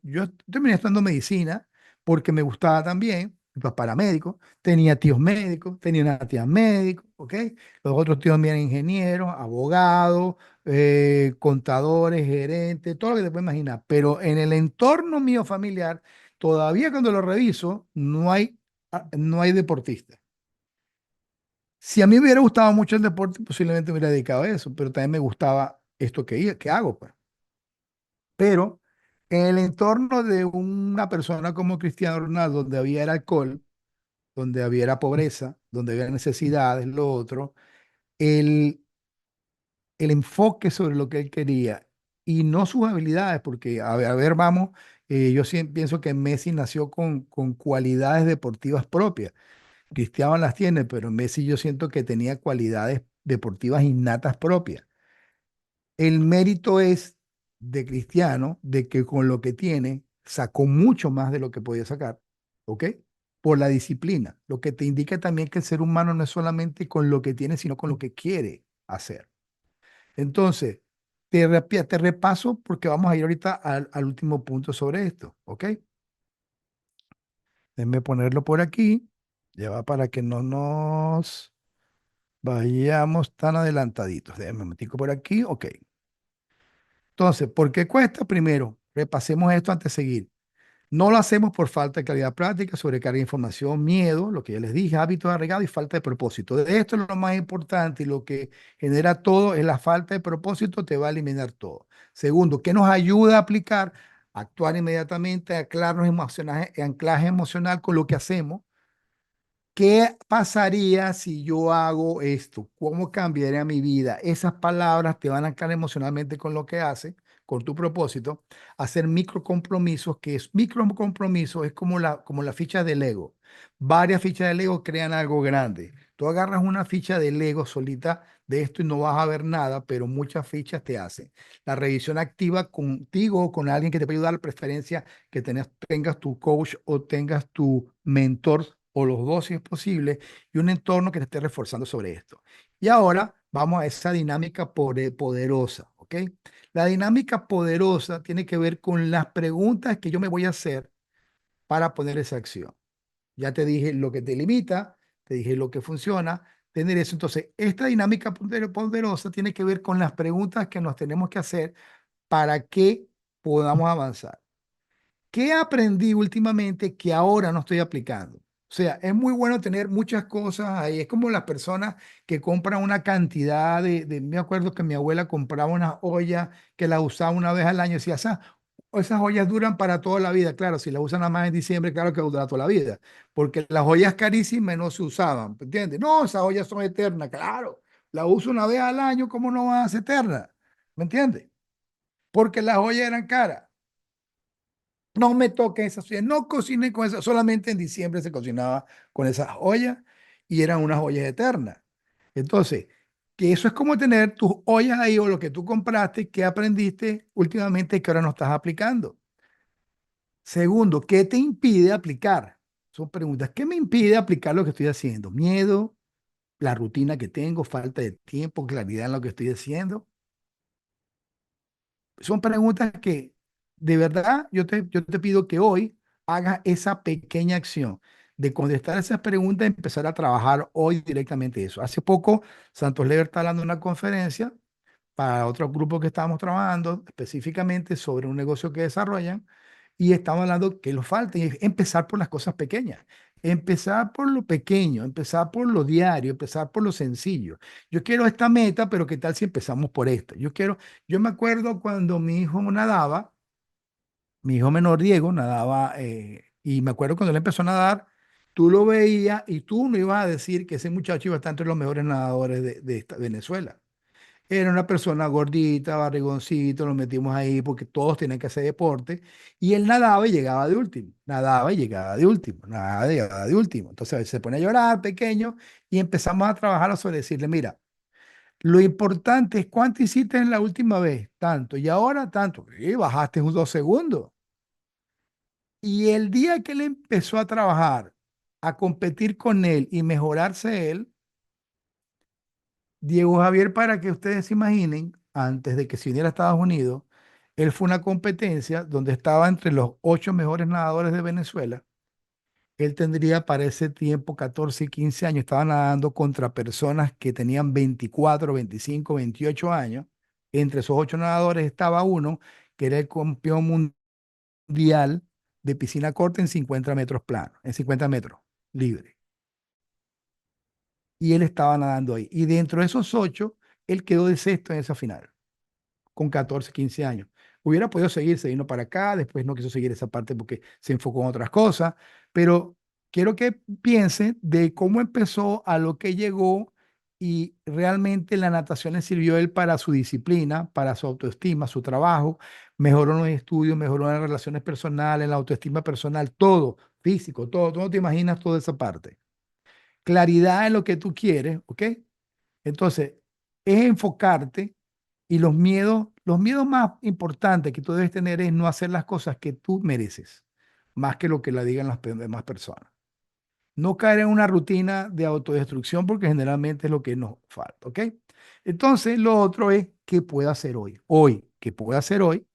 terminé estudiando medicina porque me gustaba también. Mi papá era médico, tenía tíos médicos, tenía una tía médico, ¿ok? Los otros tíos míos eran ingenieros, abogados, contadores, gerentes, todo lo que te puedes imaginar. Pero en el entorno mío familiar, todavía cuando lo reviso, no hay deportistas. Si a mí me hubiera gustado mucho el deporte, posiblemente me hubiera dedicado a eso, pero también me gustaba esto que hago, pues. Pero en el entorno de una persona como Cristiano Ronaldo, donde había el alcohol, donde había la pobreza, donde había necesidades, lo otro, el, el enfoque sobre lo que él quería y no sus habilidades, porque a ver, vamos, yo siempre pienso que Messi nació con cualidades deportivas propias. Cristiano las tiene, pero Messi yo siento que tenía cualidades deportivas innatas propias. El mérito es de Cristiano, de que con lo que tiene sacó mucho más de lo que podía sacar, ¿ok? Por la disciplina, lo que te indica también que el ser humano no es solamente con lo que tiene, sino con lo que quiere hacer. Entonces, te repaso porque vamos a ir ahorita al último punto sobre esto, ¿ok? Déjenme ponerlo por aquí, ya va para que no nos vayamos tan adelantaditos. Déjenme un momentico por aquí, ok. Entonces, ¿por qué cuesta? Primero, repasemos esto antes de seguir. No lo hacemos por falta de calidad práctica, sobrecarga de información, miedo, lo que ya les dije, hábitos arraigados y falta de propósito. De esto es lo más importante y lo que genera todo es la falta de propósito, te va a eliminar todo. Segundo, ¿qué nos ayuda a aplicar? Actuar inmediatamente, anclaje emocional con lo que hacemos. ¿Qué pasaría si yo hago esto? ¿Cómo cambiaría mi vida? Esas palabras te van a anclar emocionalmente con lo que haces, con tu propósito. Hacer micro compromisos, que es micro compromiso, es como la ficha de Lego. Varias fichas de Lego crean algo grande. Tú agarras una ficha de Lego solita de esto y no vas a ver nada, pero muchas fichas te hacen. La revisión activa contigo o con alguien que te puede ayudar, preferencia que tengas tu coach o tengas tu mentor o los dos si es posible, y un entorno que te esté reforzando sobre esto. Y ahora vamos a esa dinámica poderosa, ¿ok? La dinámica poderosa tiene que ver con las preguntas que yo me voy a hacer para poner esa acción. Ya te dije lo que te limita, te dije lo que funciona, tener eso. Entonces, esta dinámica poderosa tiene que ver con las preguntas que nos tenemos que hacer para que podamos avanzar. ¿Qué aprendí últimamente que ahora no estoy aplicando? O sea, es muy bueno tener muchas cosas ahí. Es como las personas que compran una cantidad me acuerdo que mi abuela compraba una olla que la usaba una vez al año y decía, esas joyas duran para toda la vida. Claro, si la usan nada más en diciembre, claro que dura toda la vida, porque las joyas carísimas no se usaban, ¿entiendes? No, esas joyas son eternas, claro. La uso una vez al año, ¿cómo no van a ser eternas? ¿Me entiendes? Porque las joyas eran caras. No me toquen esas ollas, no cocinen con esas, solamente en diciembre se cocinaba con esas ollas y eran unas ollas eternas. Entonces, que eso es como tener tus ollas ahí o lo que tú compraste, que aprendiste últimamente que ahora no estás aplicando. Segundo, ¿qué te impide aplicar? Son preguntas, ¿qué me impide aplicar lo que estoy haciendo? Miedo, la rutina que tengo, falta de tiempo, claridad en lo que estoy haciendo. Son preguntas que de verdad yo te pido que hoy hagas esa pequeña acción de contestar esas preguntas y empezar a trabajar hoy directamente eso. Hace poco, Santos Lever está dando una conferencia para otro grupo que estábamos trabajando específicamente sobre un negocio que desarrollan y estamos hablando que lo falta y es empezar por las cosas pequeñas. Empezar por lo pequeño, empezar por lo diario, empezar por lo sencillo. Yo quiero esta meta, pero ¿qué tal si empezamos por esta? Yo me acuerdo cuando mi hijo nadaba, mi hijo menor Diego nadaba, y me acuerdo cuando él empezó a nadar, tú lo veías y tú no ibas a decir que ese muchacho iba a estar entre los mejores nadadores de Venezuela. Era una persona gordita, barrigoncito, lo metimos ahí porque todos tienen que hacer deporte. Y él nadaba y llegaba de último. Nadaba y llegaba de último. Nadaba y llegaba de último. Entonces a veces se pone a llorar pequeño y empezamos a trabajar sobre decirle, mira, lo importante es cuánto hiciste en la última vez. Tanto. Y ahora tanto. Y bajaste un 2 segundos. Y el día que él empezó a trabajar, a competir con él y mejorarse él, Diego Javier, para que ustedes se imaginen, antes de que se uniera a Estados Unidos, él fue una competencia donde estaba entre los 8 mejores nadadores de Venezuela. Él tendría para ese tiempo 14 y 15 años. Estaba nadando contra personas que tenían 24, 25, 28 años. Entre esos 8 nadadores estaba uno que era el campeón mundial de piscina corta en 50 metros plano, en 50 metros libre. Y él estaba nadando ahí. Y dentro de esos 8, él quedó de sexto en esa final, con 14 15 años. Hubiera podido seguir, se vino para acá, después no quiso seguir esa parte porque se enfocó en otras cosas, pero quiero que piense de cómo empezó a lo que llegó y realmente la natación le sirvió a él para su disciplina, para su autoestima, su trabajo, mejoró en los estudios, mejoró en las relaciones personales, en la autoestima personal, todo, físico, todo, tú no te imaginas toda esa parte. Claridad en lo que tú quieres, ¿ok? Entonces, es enfocarte y los miedos más importantes que tú debes tener es no hacer las cosas que tú mereces, más que lo que la digan las demás personas. No caer en una rutina de autodestrucción porque generalmente es lo que nos falta, ¿ok? Entonces, lo otro es qué puedo hacer hoy. Hoy, ¿qué puedo hacer hoy?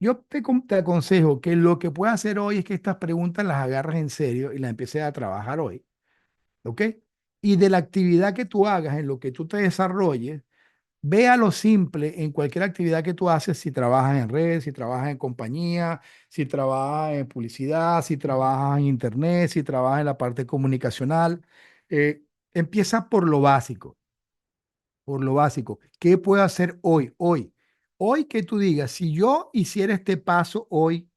Yo te aconsejo que lo que puedas hacer hoy es que estas preguntas las agarres en serio y las empieces a trabajar hoy, ¿ok? Y de la actividad que tú hagas, en lo que tú te desarrolles, vea lo simple en cualquier actividad que tú haces, si trabajas en redes, si trabajas en compañía, si trabajas en publicidad, si trabajas en internet, si trabajas en la parte comunicacional. Empieza por lo básico, por lo básico. ¿Qué puedo hacer hoy? Hoy que tú digas, si yo hiciera este paso hoy,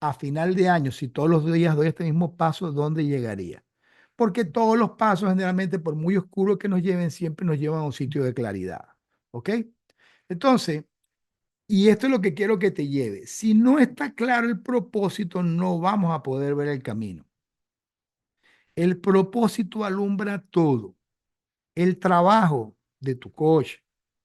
a final de año, si todos los días doy este mismo paso, ¿dónde llegaría? Porque todos los pasos, generalmente, por muy oscuros que nos lleven, siempre nos llevan a un sitio de claridad. ¿Ok? Entonces, y esto es lo que quiero que te lleve. Si no está claro el propósito, no vamos a poder ver el camino. El propósito alumbra todo. El trabajo de tu coach,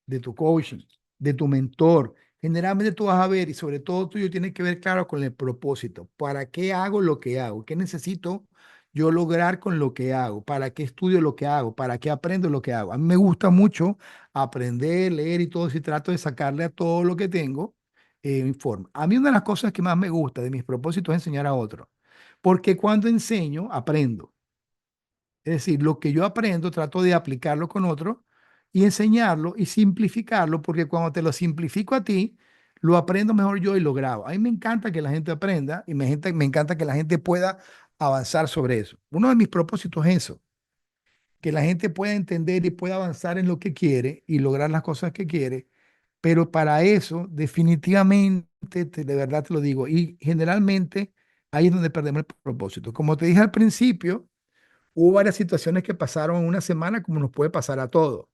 de tu coaching, de tu mentor, generalmente tú vas a ver, y sobre todo tuyo tiene que ver claro con el propósito. ¿Para qué hago lo que hago? ¿Qué necesito yo lograr con lo que hago? ¿Para qué estudio lo que hago? ¿Para qué aprendo lo que hago? A mí me gusta mucho aprender, leer y todo, si trato de sacarle a todo lo que tengo informe. A mí una de las cosas que más me gusta de mis propósitos es enseñar a otros, porque cuando enseño, aprendo. Es decir, lo que yo aprendo, trato de aplicarlo con otro y enseñarlo y simplificarlo, porque cuando te lo simplifico a ti, lo aprendo mejor yo y lo grabo. A mí me encanta que la gente aprenda y me encanta que la gente pueda avanzar sobre eso. Uno de mis propósitos es eso, que la gente pueda entender y pueda avanzar en lo que quiere y lograr las cosas que quiere, pero para eso definitivamente, de verdad te lo digo, y generalmente ahí es donde perdemos el propósito. Como te dije al principio, hubo varias situaciones que pasaron en una semana como nos puede pasar a todos.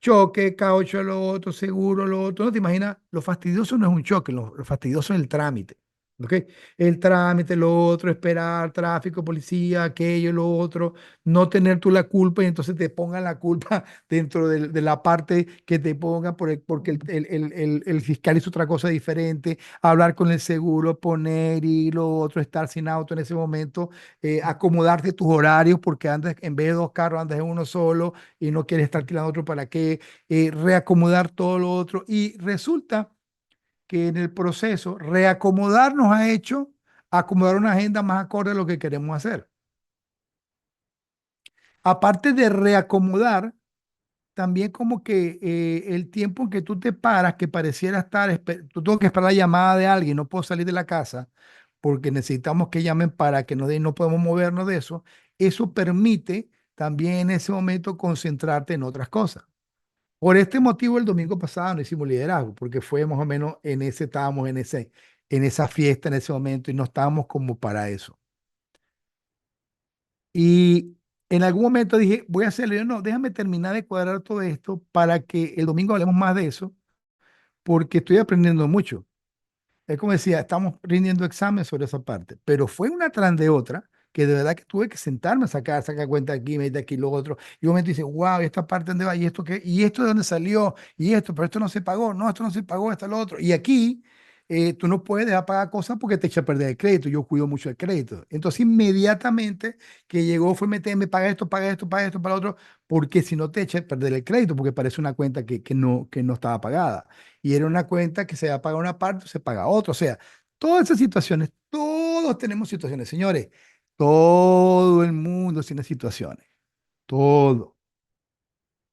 Choque, caucho, lo otro, seguro, lo otro. No te imaginas, lo fastidioso no es un choque, lo fastidioso es el trámite. ¿Ok? El trámite, lo otro, esperar, tráfico, policía, aquello, lo otro, no tener tú la culpa y entonces te pongan la culpa dentro de la parte que te pongan porque el fiscal hizo otra cosa diferente, hablar con el seguro, poner y lo otro, estar sin auto en ese momento, acomodarte tus horarios porque andas, en vez de dos carros, andas en uno solo y no quieres estar alquilando otro para qué, reacomodar todo lo otro. Y resulta que en el proceso reacomodar nos ha hecho acomodar una agenda más acorde a lo que queremos hacer. Aparte de reacomodar, también como que el tiempo en que tú te paras, que pareciera estar, tú tengo que esperar la llamada de alguien, no puedo salir de la casa porque necesitamos que llamen para que nos den, no podemos movernos de eso. Eso permite también en ese momento concentrarte en otras cosas. Por este motivo, el domingo pasado no hicimos liderazgo, porque fue más o menos en ese, estábamos en esa fiesta en ese momento y no estábamos como para eso. Y en algún momento dije, voy a hacerlo. Yo no, déjame terminar de cuadrar todo esto para que el domingo hablemos más de eso, porque estoy aprendiendo mucho. Es como decía, estamos rindiendo examen sobre esa parte, pero fue una tras de otra que de verdad que tuve que sentarme a sacar cuenta aquí, meter aquí, lo otro. Y un momento dice, wow, ¿y esta parte dónde va? ¿Y esto qué? ¿Y esto de dónde salió? ¿Y esto? Pero esto no se pagó. No, esto no se pagó, esto lo otro. Y aquí tú no puedes dejar pagar cosas porque te echa a perder el crédito. Yo cuido mucho el crédito. Entonces, inmediatamente que llegó fue meterme, paga esto, paga esto, paga esto, para lo otro, porque si no te echa a perder el crédito, porque parece una cuenta que no estaba pagada y era una cuenta que se va a pagar una parte, se paga otra. O sea, todas esas situaciones, todos tenemos situaciones, señores. Todo el mundo tiene situaciones, todo.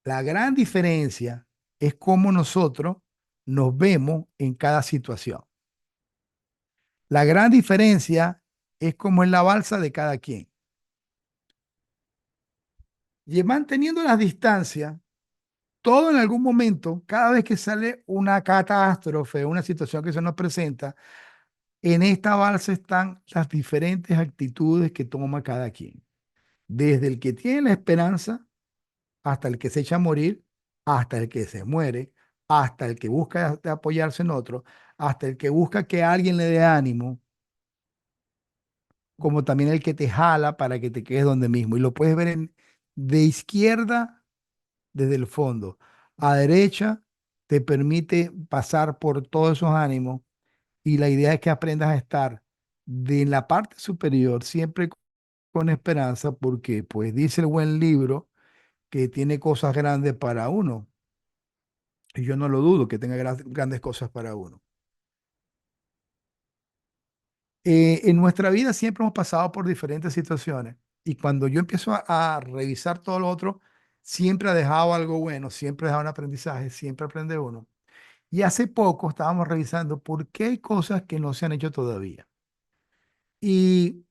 La gran diferencia es cómo nosotros nos vemos en cada situación. La gran diferencia es cómo es la balsa de cada quien. Y manteniendo las distancias, todo en algún momento, cada vez que sale una catástrofe, una situación que se nos presenta, en esta balsa están las diferentes actitudes que toma cada quien. Desde el que tiene la esperanza hasta el que se echa a morir, hasta el que se muere, hasta el que busca de apoyarse en otro, hasta el que busca que alguien le dé ánimo, como también el que te jala para que te quedes donde mismo. Y lo puedes ver de izquierda desde el fondo a derecha, te permite pasar por todos esos ánimos y la idea es que aprendas a estar de la parte superior siempre con esperanza porque pues dice el buen libro que tiene cosas grandes para uno y yo no lo dudo que tenga grandes cosas para uno. En nuestra vida siempre hemos pasado por diferentes situaciones y cuando yo empiezo a revisar todo lo otro, siempre ha dejado algo bueno, siempre ha dejado un aprendizaje, siempre aprende uno. Y hace poco estábamos revisando por qué hay cosas que no se han hecho todavía. Y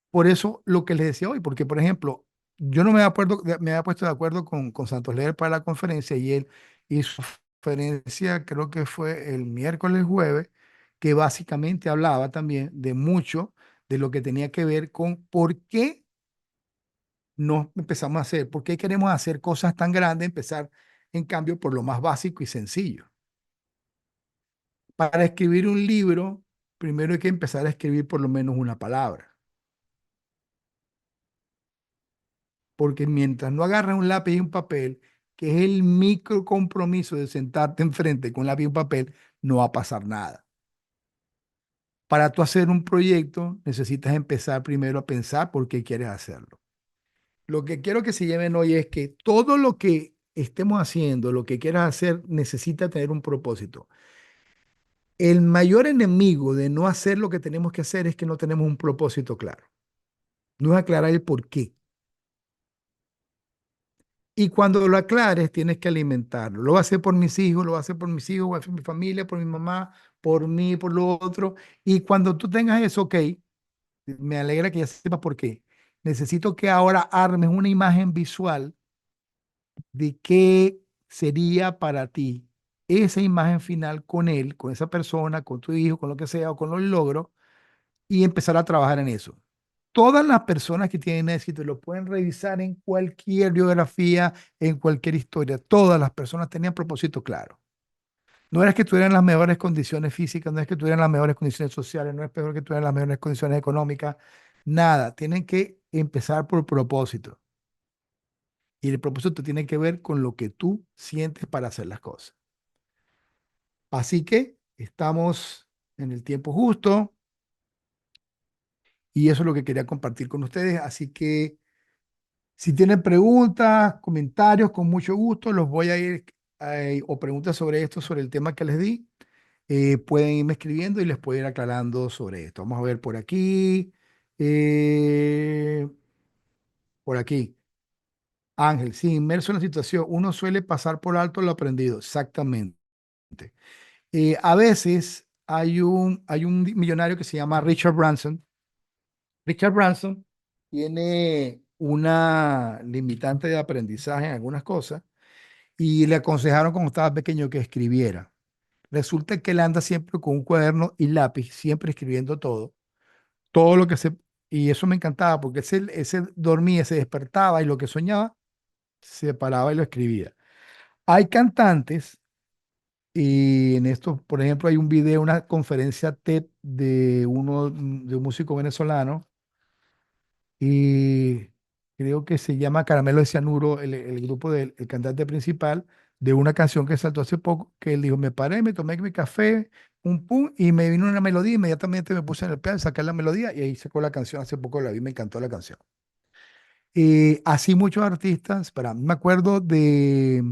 por eso lo que les decía hoy, porque por ejemplo, yo no me había puesto de acuerdo con Santos Leer para la conferencia y él hizo conferencia, creo que fue el miércoles, jueves, que básicamente hablaba también de mucho de lo que tenía que ver con por qué no empezamos a hacer, por qué queremos hacer cosas tan grandes, empezar en cambio por lo más básico y sencillo. Para escribir un libro, primero hay que empezar a escribir por lo menos una palabra. porque mientras no agarras un lápiz y un papel, que es el micro compromiso de sentarte enfrente con un lápiz y un papel, no va a pasar nada. Para tú hacer un proyecto, necesitas empezar primero a pensar por qué quieres hacerlo. Lo que quiero que se lleven hoy es que todo lo que estemos haciendo, lo que quieras hacer, necesita tener un propósito. El mayor enemigo de no hacer lo que tenemos que hacer es que no tenemos un propósito claro. No es aclarar el por qué. Y cuando lo aclares, tienes que alimentarlo. Lo voy a hacer por mis hijos, lo voy a hacer por mis hijos, voy a hacer por mi familia, por mi mamá, por mí, por lo otro. Y cuando tú tengas eso, ok, me alegra que ya sepas por qué. Necesito que ahora armes una imagen visual de qué sería para ti esa imagen final con él, con esa persona, con tu hijo, con lo que sea, o con los logros, y empezar a trabajar en eso. Todas las personas que tienen éxito lo pueden revisar en cualquier biografía, en cualquier historia. Todas las personas tenían propósito claro. No es que tuvieran las mejores condiciones físicas, no es que tuvieran las mejores condiciones sociales, no es peor que tuvieran las mejores condiciones económicas, nada. Tienen que empezar por propósito. Y el propósito tiene que ver con lo que tú sientes para hacer las cosas. Así que estamos en el tiempo justo y eso es lo que quería compartir con ustedes. Así que si tienen preguntas, comentarios, con mucho gusto los voy a ir o preguntas sobre esto, sobre el tema que les di, pueden irme escribiendo y les puedo ir aclarando sobre esto. Vamos a ver por aquí. eh, por aquí. Ángel, sí, inmerso en la situación, uno suele pasar por alto lo aprendido. Exactamente. A veces hay un millonario que se llama Richard Branson. Richard Branson tiene una limitante de aprendizaje en algunas cosas y le aconsejaron cuando estaba pequeño que escribiera. Resulta que él anda siempre con un cuaderno y lápiz, siempre escribiendo todo, todo lo que se... Y eso me encantaba porque ese dormía, se despertaba y lo que soñaba, se paraba y lo escribía. Hay cantantes. Y en esto, por ejemplo, hay un video, una conferencia TED de un músico venezolano, y creo que se llama Caramelo de Cianuro, el grupo del el cantante principal, de una canción que saltó hace poco, que él dijo, me paré, me tomé mi café, un pum, y me vino una melodía, inmediatamente me puse en el piano, saqué la melodía, y ahí sacó la canción, hace poco la vi, me encantó la canción. Así muchos artistas, para me acuerdo de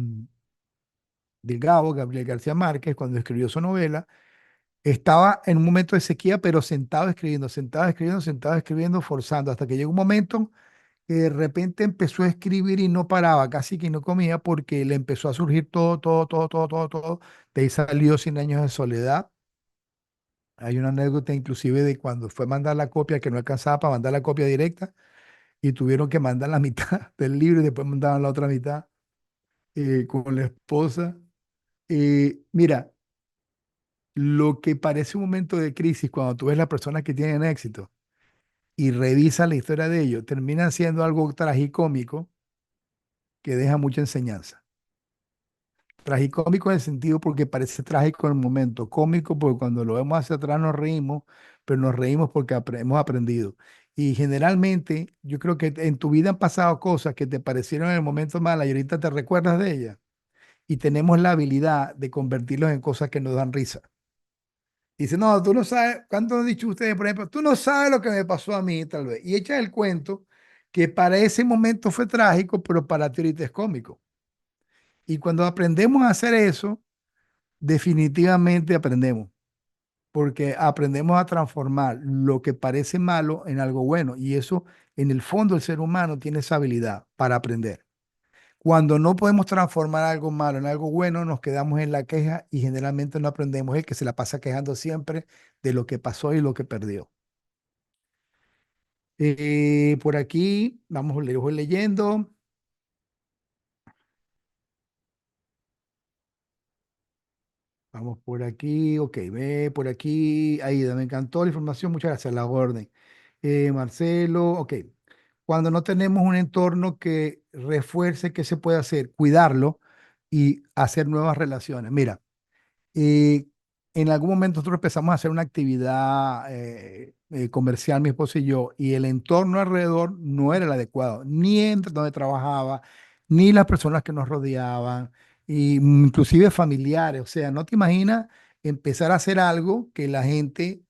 Gabo, Gabriel García Márquez, cuando escribió su novela. Estaba en un momento de sequía, pero sentado escribiendo, sentado escribiendo, sentado escribiendo, forzando, hasta que llegó un momento que de repente empezó a escribir y no paraba, casi que no comía, porque le empezó a surgir todo, todo, todo, todo, todo, todo. De ahí salió Cien años de soledad. Hay una anécdota inclusive de cuando fue a mandar la copia, que no alcanzaba para mandar la copia directa, y tuvieron que mandar la mitad del libro y después mandaban la otra mitad con la esposa. Mira, lo que parece un momento de crisis cuando tú ves las personas que tienen éxito y revisas la historia de ellos, termina siendo algo tragicómico que deja mucha enseñanza. Tragicómico en el sentido porque parece trágico en el momento, cómico porque cuando lo vemos hacia atrás nos reímos, pero nos reímos porque hemos aprendido. Y generalmente yo creo que en tu vida han pasado cosas que te parecieron en el momento malas y ahorita te recuerdas de ellas y tenemos la habilidad de convertirlos en cosas que nos dan risa. Dice, no, tú no sabes, ¿cuánto han dicho ustedes, por ejemplo? Tú no sabes lo que me pasó a mí, tal vez. Y echa el cuento que para ese momento fue trágico, pero para ti ahorita es cómico. Y cuando aprendemos a hacer eso, definitivamente aprendemos, porque aprendemos a transformar lo que parece malo en algo bueno. Y eso, en el fondo, el ser humano tiene esa habilidad para aprender. Cuando no podemos transformar algo malo en algo bueno, nos quedamos en la queja y generalmente no aprendemos. El que se la pasa quejando siempre de lo que pasó y lo que perdió. Por aquí, vamos, le voy leyendo. Vamos por aquí, ok, ve por aquí. Aida, me encantó la información, muchas gracias, la orden. Marcelo, ok. Cuando no tenemos un entorno que refuerce, ¿qué se puede hacer? Cuidarlo y hacer nuevas relaciones. Mira, eh, en algún momento nosotros empezamos a hacer una actividad comercial, mi esposa y yo, y el entorno alrededor no era el adecuado, ni entre donde trabajaba, ni las personas que nos rodeaban, y inclusive familiares. O sea, no te imaginas empezar a hacer algo que la gente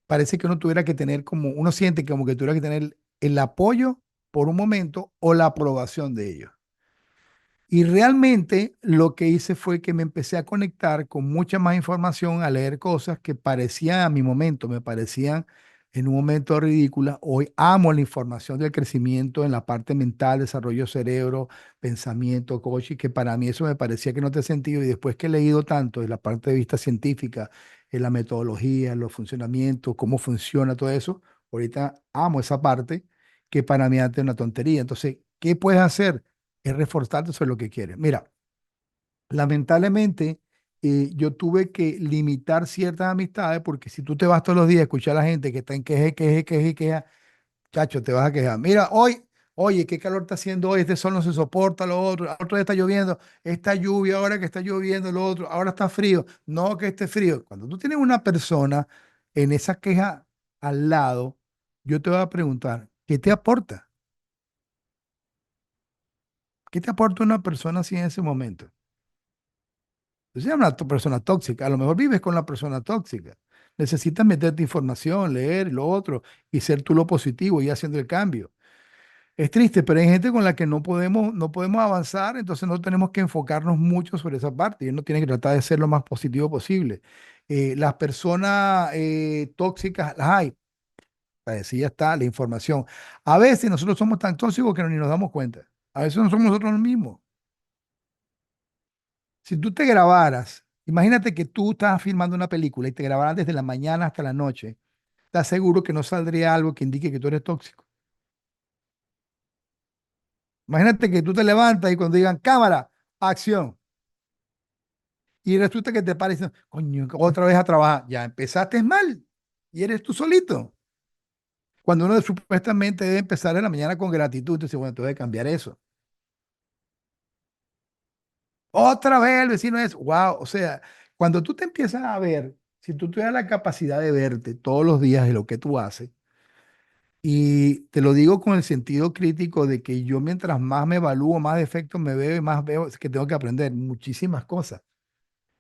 parece que uno tuviera que tener como, uno siente como que tuviera que tener el apoyo por un momento o la aprobación de ellos. Y realmente lo que hice fue que me empecé a conectar con mucha más información, a leer cosas que parecían a mi momento, me parecían en un momento ridículas. Hoy amo la información del crecimiento en la parte mental, desarrollo cerebro, pensamiento, coaching, que para mí eso me parecía que no tenía sentido. Y después que he leído tanto en la parte de vista científica, en la metodología, en los funcionamientos, cómo funciona todo eso, ahorita amo esa parte que para mí antes era una tontería. Entonces, ¿qué puedes hacer? Es reforzarte sobre lo que quieres. Mira, lamentablemente yo tuve que limitar ciertas amistades porque si tú te vas todos los días a escuchar a la gente que está en queje, chacho, te vas a quejar. Mira, hoy, oye, qué calor está haciendo hoy, este sol no se soporta, lo otro, otro día está lloviendo, esta lluvia, ahora que está lloviendo, lo otro, ahora está frío, no que esté frío. Cuando tú tienes una persona en esa queja al lado, yo te voy a preguntar, ¿qué te aporta? ¿Qué te aporta una persona así en ese momento? Entonces, es una persona tóxica. A lo mejor vives con la persona tóxica. Necesitas meterte información, leer lo otro y ser tú lo positivo y haciendo el cambio. Es triste, pero hay gente con la que no podemos avanzar, entonces no tenemos que enfocarnos mucho sobre esa parte. Y uno tiene que tratar de ser lo más positivo posible. Las personas tóxicas las hay. Así ya está la información. A veces nosotros somos tan tóxicos que ni nos damos cuenta. A veces no somos nosotros mismos. Si tú te grabaras, imagínate que tú estás filmando una película y te grabaras desde la mañana hasta la noche, ¿estás seguro que no saldría algo que indique que tú eres tóxico? Imagínate que tú te levantas y cuando digan cámara, acción, y resulta que te pares, coño, otra vez a trabajar, ya empezaste mal y eres tú solito. Cuando uno supuestamente debe empezar en la mañana con gratitud, entonces, bueno, tú debes cambiar eso. Otra vez el vecino es, wow, o sea, cuando tú te empiezas a ver, si tú tuvieras la capacidad de verte todos los días de lo que tú haces, y te lo digo con el sentido crítico de que yo mientras más me evalúo, más defectos me veo y más veo que tengo que aprender muchísimas cosas.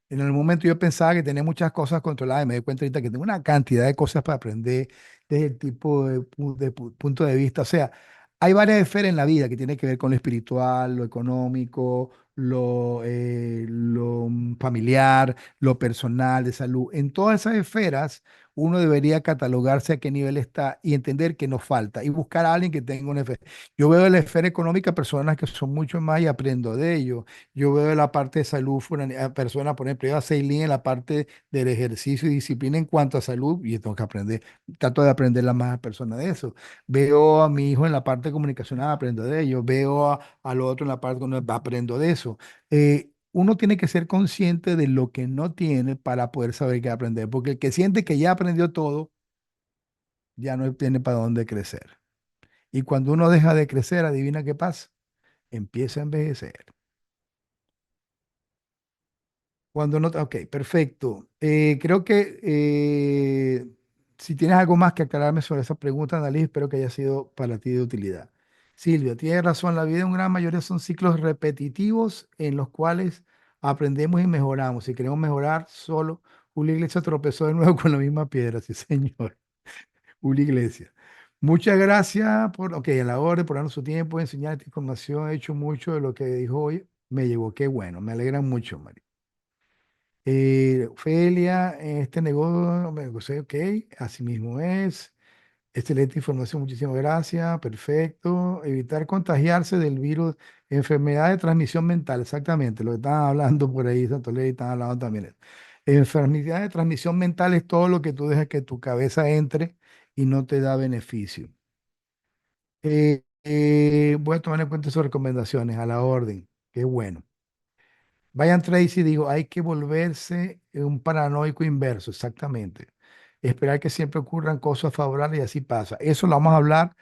En el momento yo pensaba que tenía muchas cosas controladas y me doy cuenta ahorita que tengo una cantidad de cosas para aprender desde el tipo punto de vista. O sea, hay varias esferas en la vida que tienen que ver con lo espiritual, lo económico, lo familiar, lo personal, de salud. En todas esas esferas uno debería catalogarse a qué nivel está y entender que nos falta y buscar a alguien que tenga una esfera. Yo veo en la esfera económica personas que son mucho más y aprendo de ellos. Yo veo en la parte de salud, a personas, por ejemplo, yo a Ceilín en la parte del ejercicio y disciplina en cuanto a salud, y tengo que aprender, trato de aprender a más personas de eso. Veo a mi hijo en la parte comunicacional, aprendo de ello. Veo al otro en la parte donde aprendo de eso. Uno tiene que ser consciente de lo que no tiene para poder saber qué aprender, porque el que siente que ya aprendió todo, ya no tiene para dónde crecer. Y cuando uno deja de crecer, adivina qué pasa, empieza a envejecer. Cuando no, ok, perfecto. Creo que si tienes algo más que aclararme sobre esa pregunta, Annalise, espero que haya sido para ti de utilidad. Silvia, tienes razón, la vida en gran mayoría son ciclos repetitivos en los cuales aprendemos y mejoramos. Si queremos mejorar, solo una iglesia tropezó de nuevo con la misma piedra, sí, señor. Una iglesia. Muchas gracias por, ok, a la hora por darnos su tiempo, enseñar esta información. He hecho mucho de lo que dijo hoy. Me llegó, qué bueno, me alegra mucho, María. Ofelia, este negocio, ok, así mismo es. Excelente información, muchísimas gracias. Perfecto. Evitar contagiarse del virus, enfermedad de transmisión mental, exactamente, lo que estaban hablando por ahí, Santo Ley, estaban hablando también. Enfermedad de transmisión mental es todo lo que tú dejas que tu cabeza entre y no te da beneficio. Voy a tomar en cuenta sus recomendaciones a la orden. Qué bueno. Brian Tracy dijo, hay que volverse un paranoico inverso, exactamente. Esperar que siempre ocurran cosas favorables y así pasa. Eso lo vamos a hablar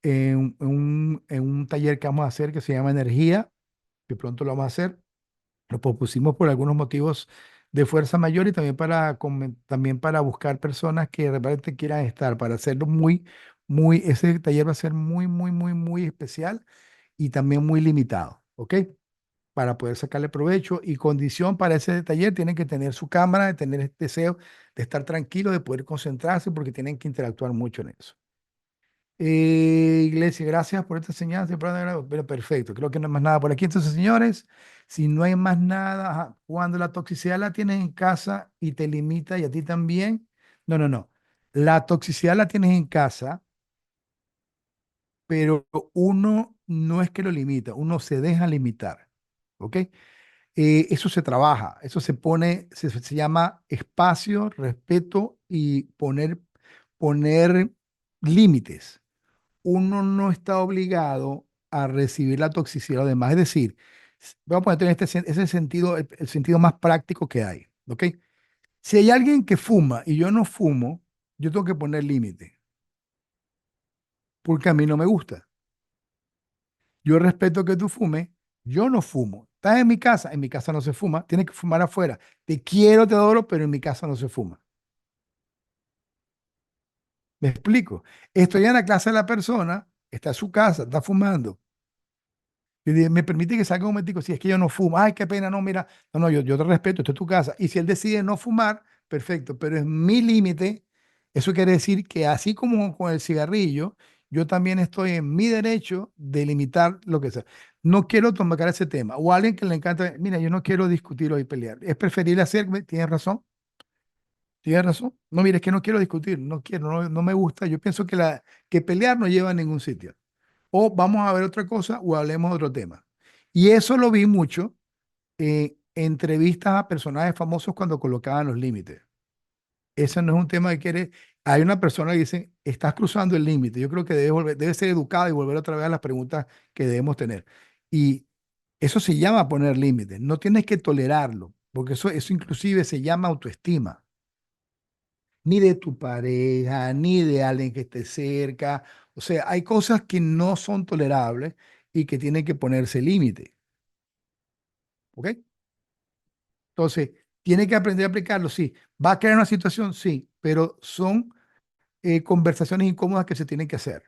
en un taller que vamos a hacer que se llama Energía, que pronto lo vamos a hacer. Lo propusimos por algunos motivos de fuerza mayor y también también para buscar personas que realmente quieran estar, para hacerlo ese taller va a ser muy especial y también muy limitado, ¿ok? Para poder sacarle provecho y condición para ese taller tienen que tener su cámara, de tener el deseo de estar tranquilo, de poder concentrarse porque tienen que interactuar mucho en eso. Iglesia, gracias por esta enseñanza. Pero perfecto, creo que no hay más nada por aquí. Entonces, señores, si no hay más nada, ajá, cuando la toxicidad la tienes en casa y te limita y a ti también, no. La toxicidad la tienes en casa, pero uno no es que lo limita, uno se deja limitar. ¿Ok? Eso se trabaja, eso se pone, se llama espacio, respeto y poner límites. Uno no está obligado a recibir la toxicidad de los demás. Es decir, voy a ponerte en ese sentido, el sentido más práctico que hay. ¿Ok? Si hay alguien que fuma y yo no fumo, yo tengo que poner límite, porque a mí no me gusta. Yo respeto que tú fumes, yo no fumo. Estás en mi casa no se fuma, tienes que fumar afuera. Te quiero, te adoro, pero en mi casa no se fuma. ¿Me explico? Estoy en la casa de la persona, está en su casa, está fumando. Me permite que salga un momentico, si es que yo no fumo, ay, qué pena, no, mira, no, yo te respeto, esto es tu casa. Y si él decide no fumar, perfecto, pero es mi límite. Eso quiere decir que así como con el cigarrillo, yo también estoy en mi derecho de limitar lo que sea. No quiero tomar ese tema. O alguien que le encanta, mira, yo no quiero discutir o y pelear. Es preferible hacerme, tienes razón. No, mira, es que no quiero discutir, no quiero, no me gusta. Yo pienso que pelear no lleva a ningún sitio. O vamos a ver otra cosa o hablemos de otro tema. Y eso lo vi mucho en entrevistas a personajes famosos cuando colocaban los límites. Ese no es un tema que quiere. Hay una persona que dice, estás cruzando el límite. Yo creo que debe ser educado y volver otra vez a las preguntas que debemos tener. Y eso se llama poner límites. No tienes que tolerarlo, porque eso inclusive se llama autoestima. Ni de tu pareja, ni de alguien que esté cerca. O sea, hay cosas que no son tolerables y que tienen que ponerse límite. ¿Ok? Entonces, tiene que aprender a aplicarlo, sí. ¿Va a crear una situación? Sí, pero son conversaciones incómodas que se tienen que hacer.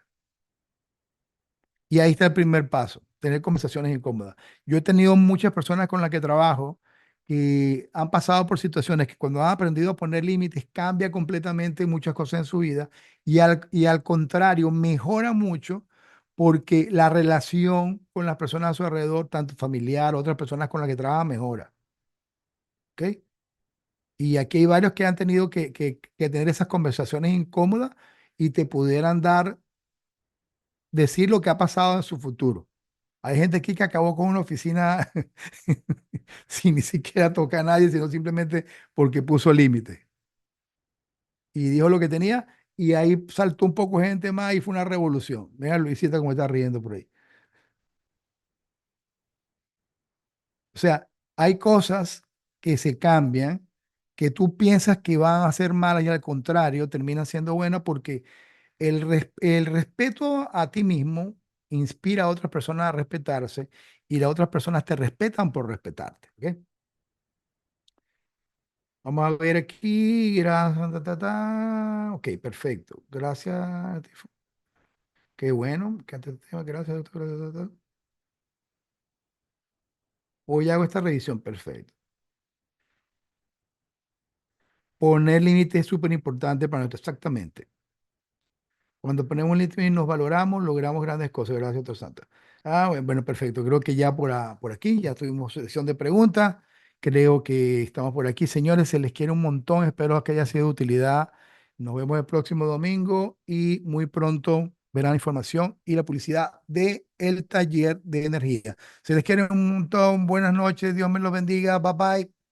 Y ahí está el primer paso, tener conversaciones incómodas. Yo he tenido muchas personas con las que trabajo que han pasado por situaciones que cuando han aprendido a poner límites cambia completamente muchas cosas en su vida y al contrario mejora mucho porque la relación con las personas a su alrededor, tanto familiar, otras personas con las que trabaja, mejora. ¿Ok? Y aquí hay varios que han tenido que tener esas conversaciones incómodas y te pudieran decir lo que ha pasado en su futuro. Hay gente aquí que acabó con una oficina sin ni siquiera tocar a nadie, sino simplemente porque puso límite y dijo lo que tenía y ahí saltó un poco gente más y fue una revolución. Mira, Luisita como está riendo por ahí. O sea, hay cosas que se cambian, que tú piensas que van a ser malas y al contrario terminan siendo buenas porque el respeto a ti mismo inspira a otras personas a respetarse y las otras personas te respetan por respetarte. ¿Ok? Vamos a ver aquí. Gracias. Ok, perfecto. Gracias. Qué bueno. Gracias, doctor. Hoy hago esta revisión. Perfecto. Poner límites es súper importante para nosotros. Exactamente. Cuando ponemos límites y nos valoramos, logramos grandes cosas. Gracias, doctor Santa. Bueno, perfecto. Creo que ya por aquí, ya tuvimos sesión de preguntas. Creo que estamos por aquí. Señores, se les quiere un montón. Espero que haya sido de utilidad. Nos vemos el próximo domingo y muy pronto verán información y la publicidad de el taller de energía. Se les quiere un montón. Buenas noches. Dios me los bendiga. Bye bye.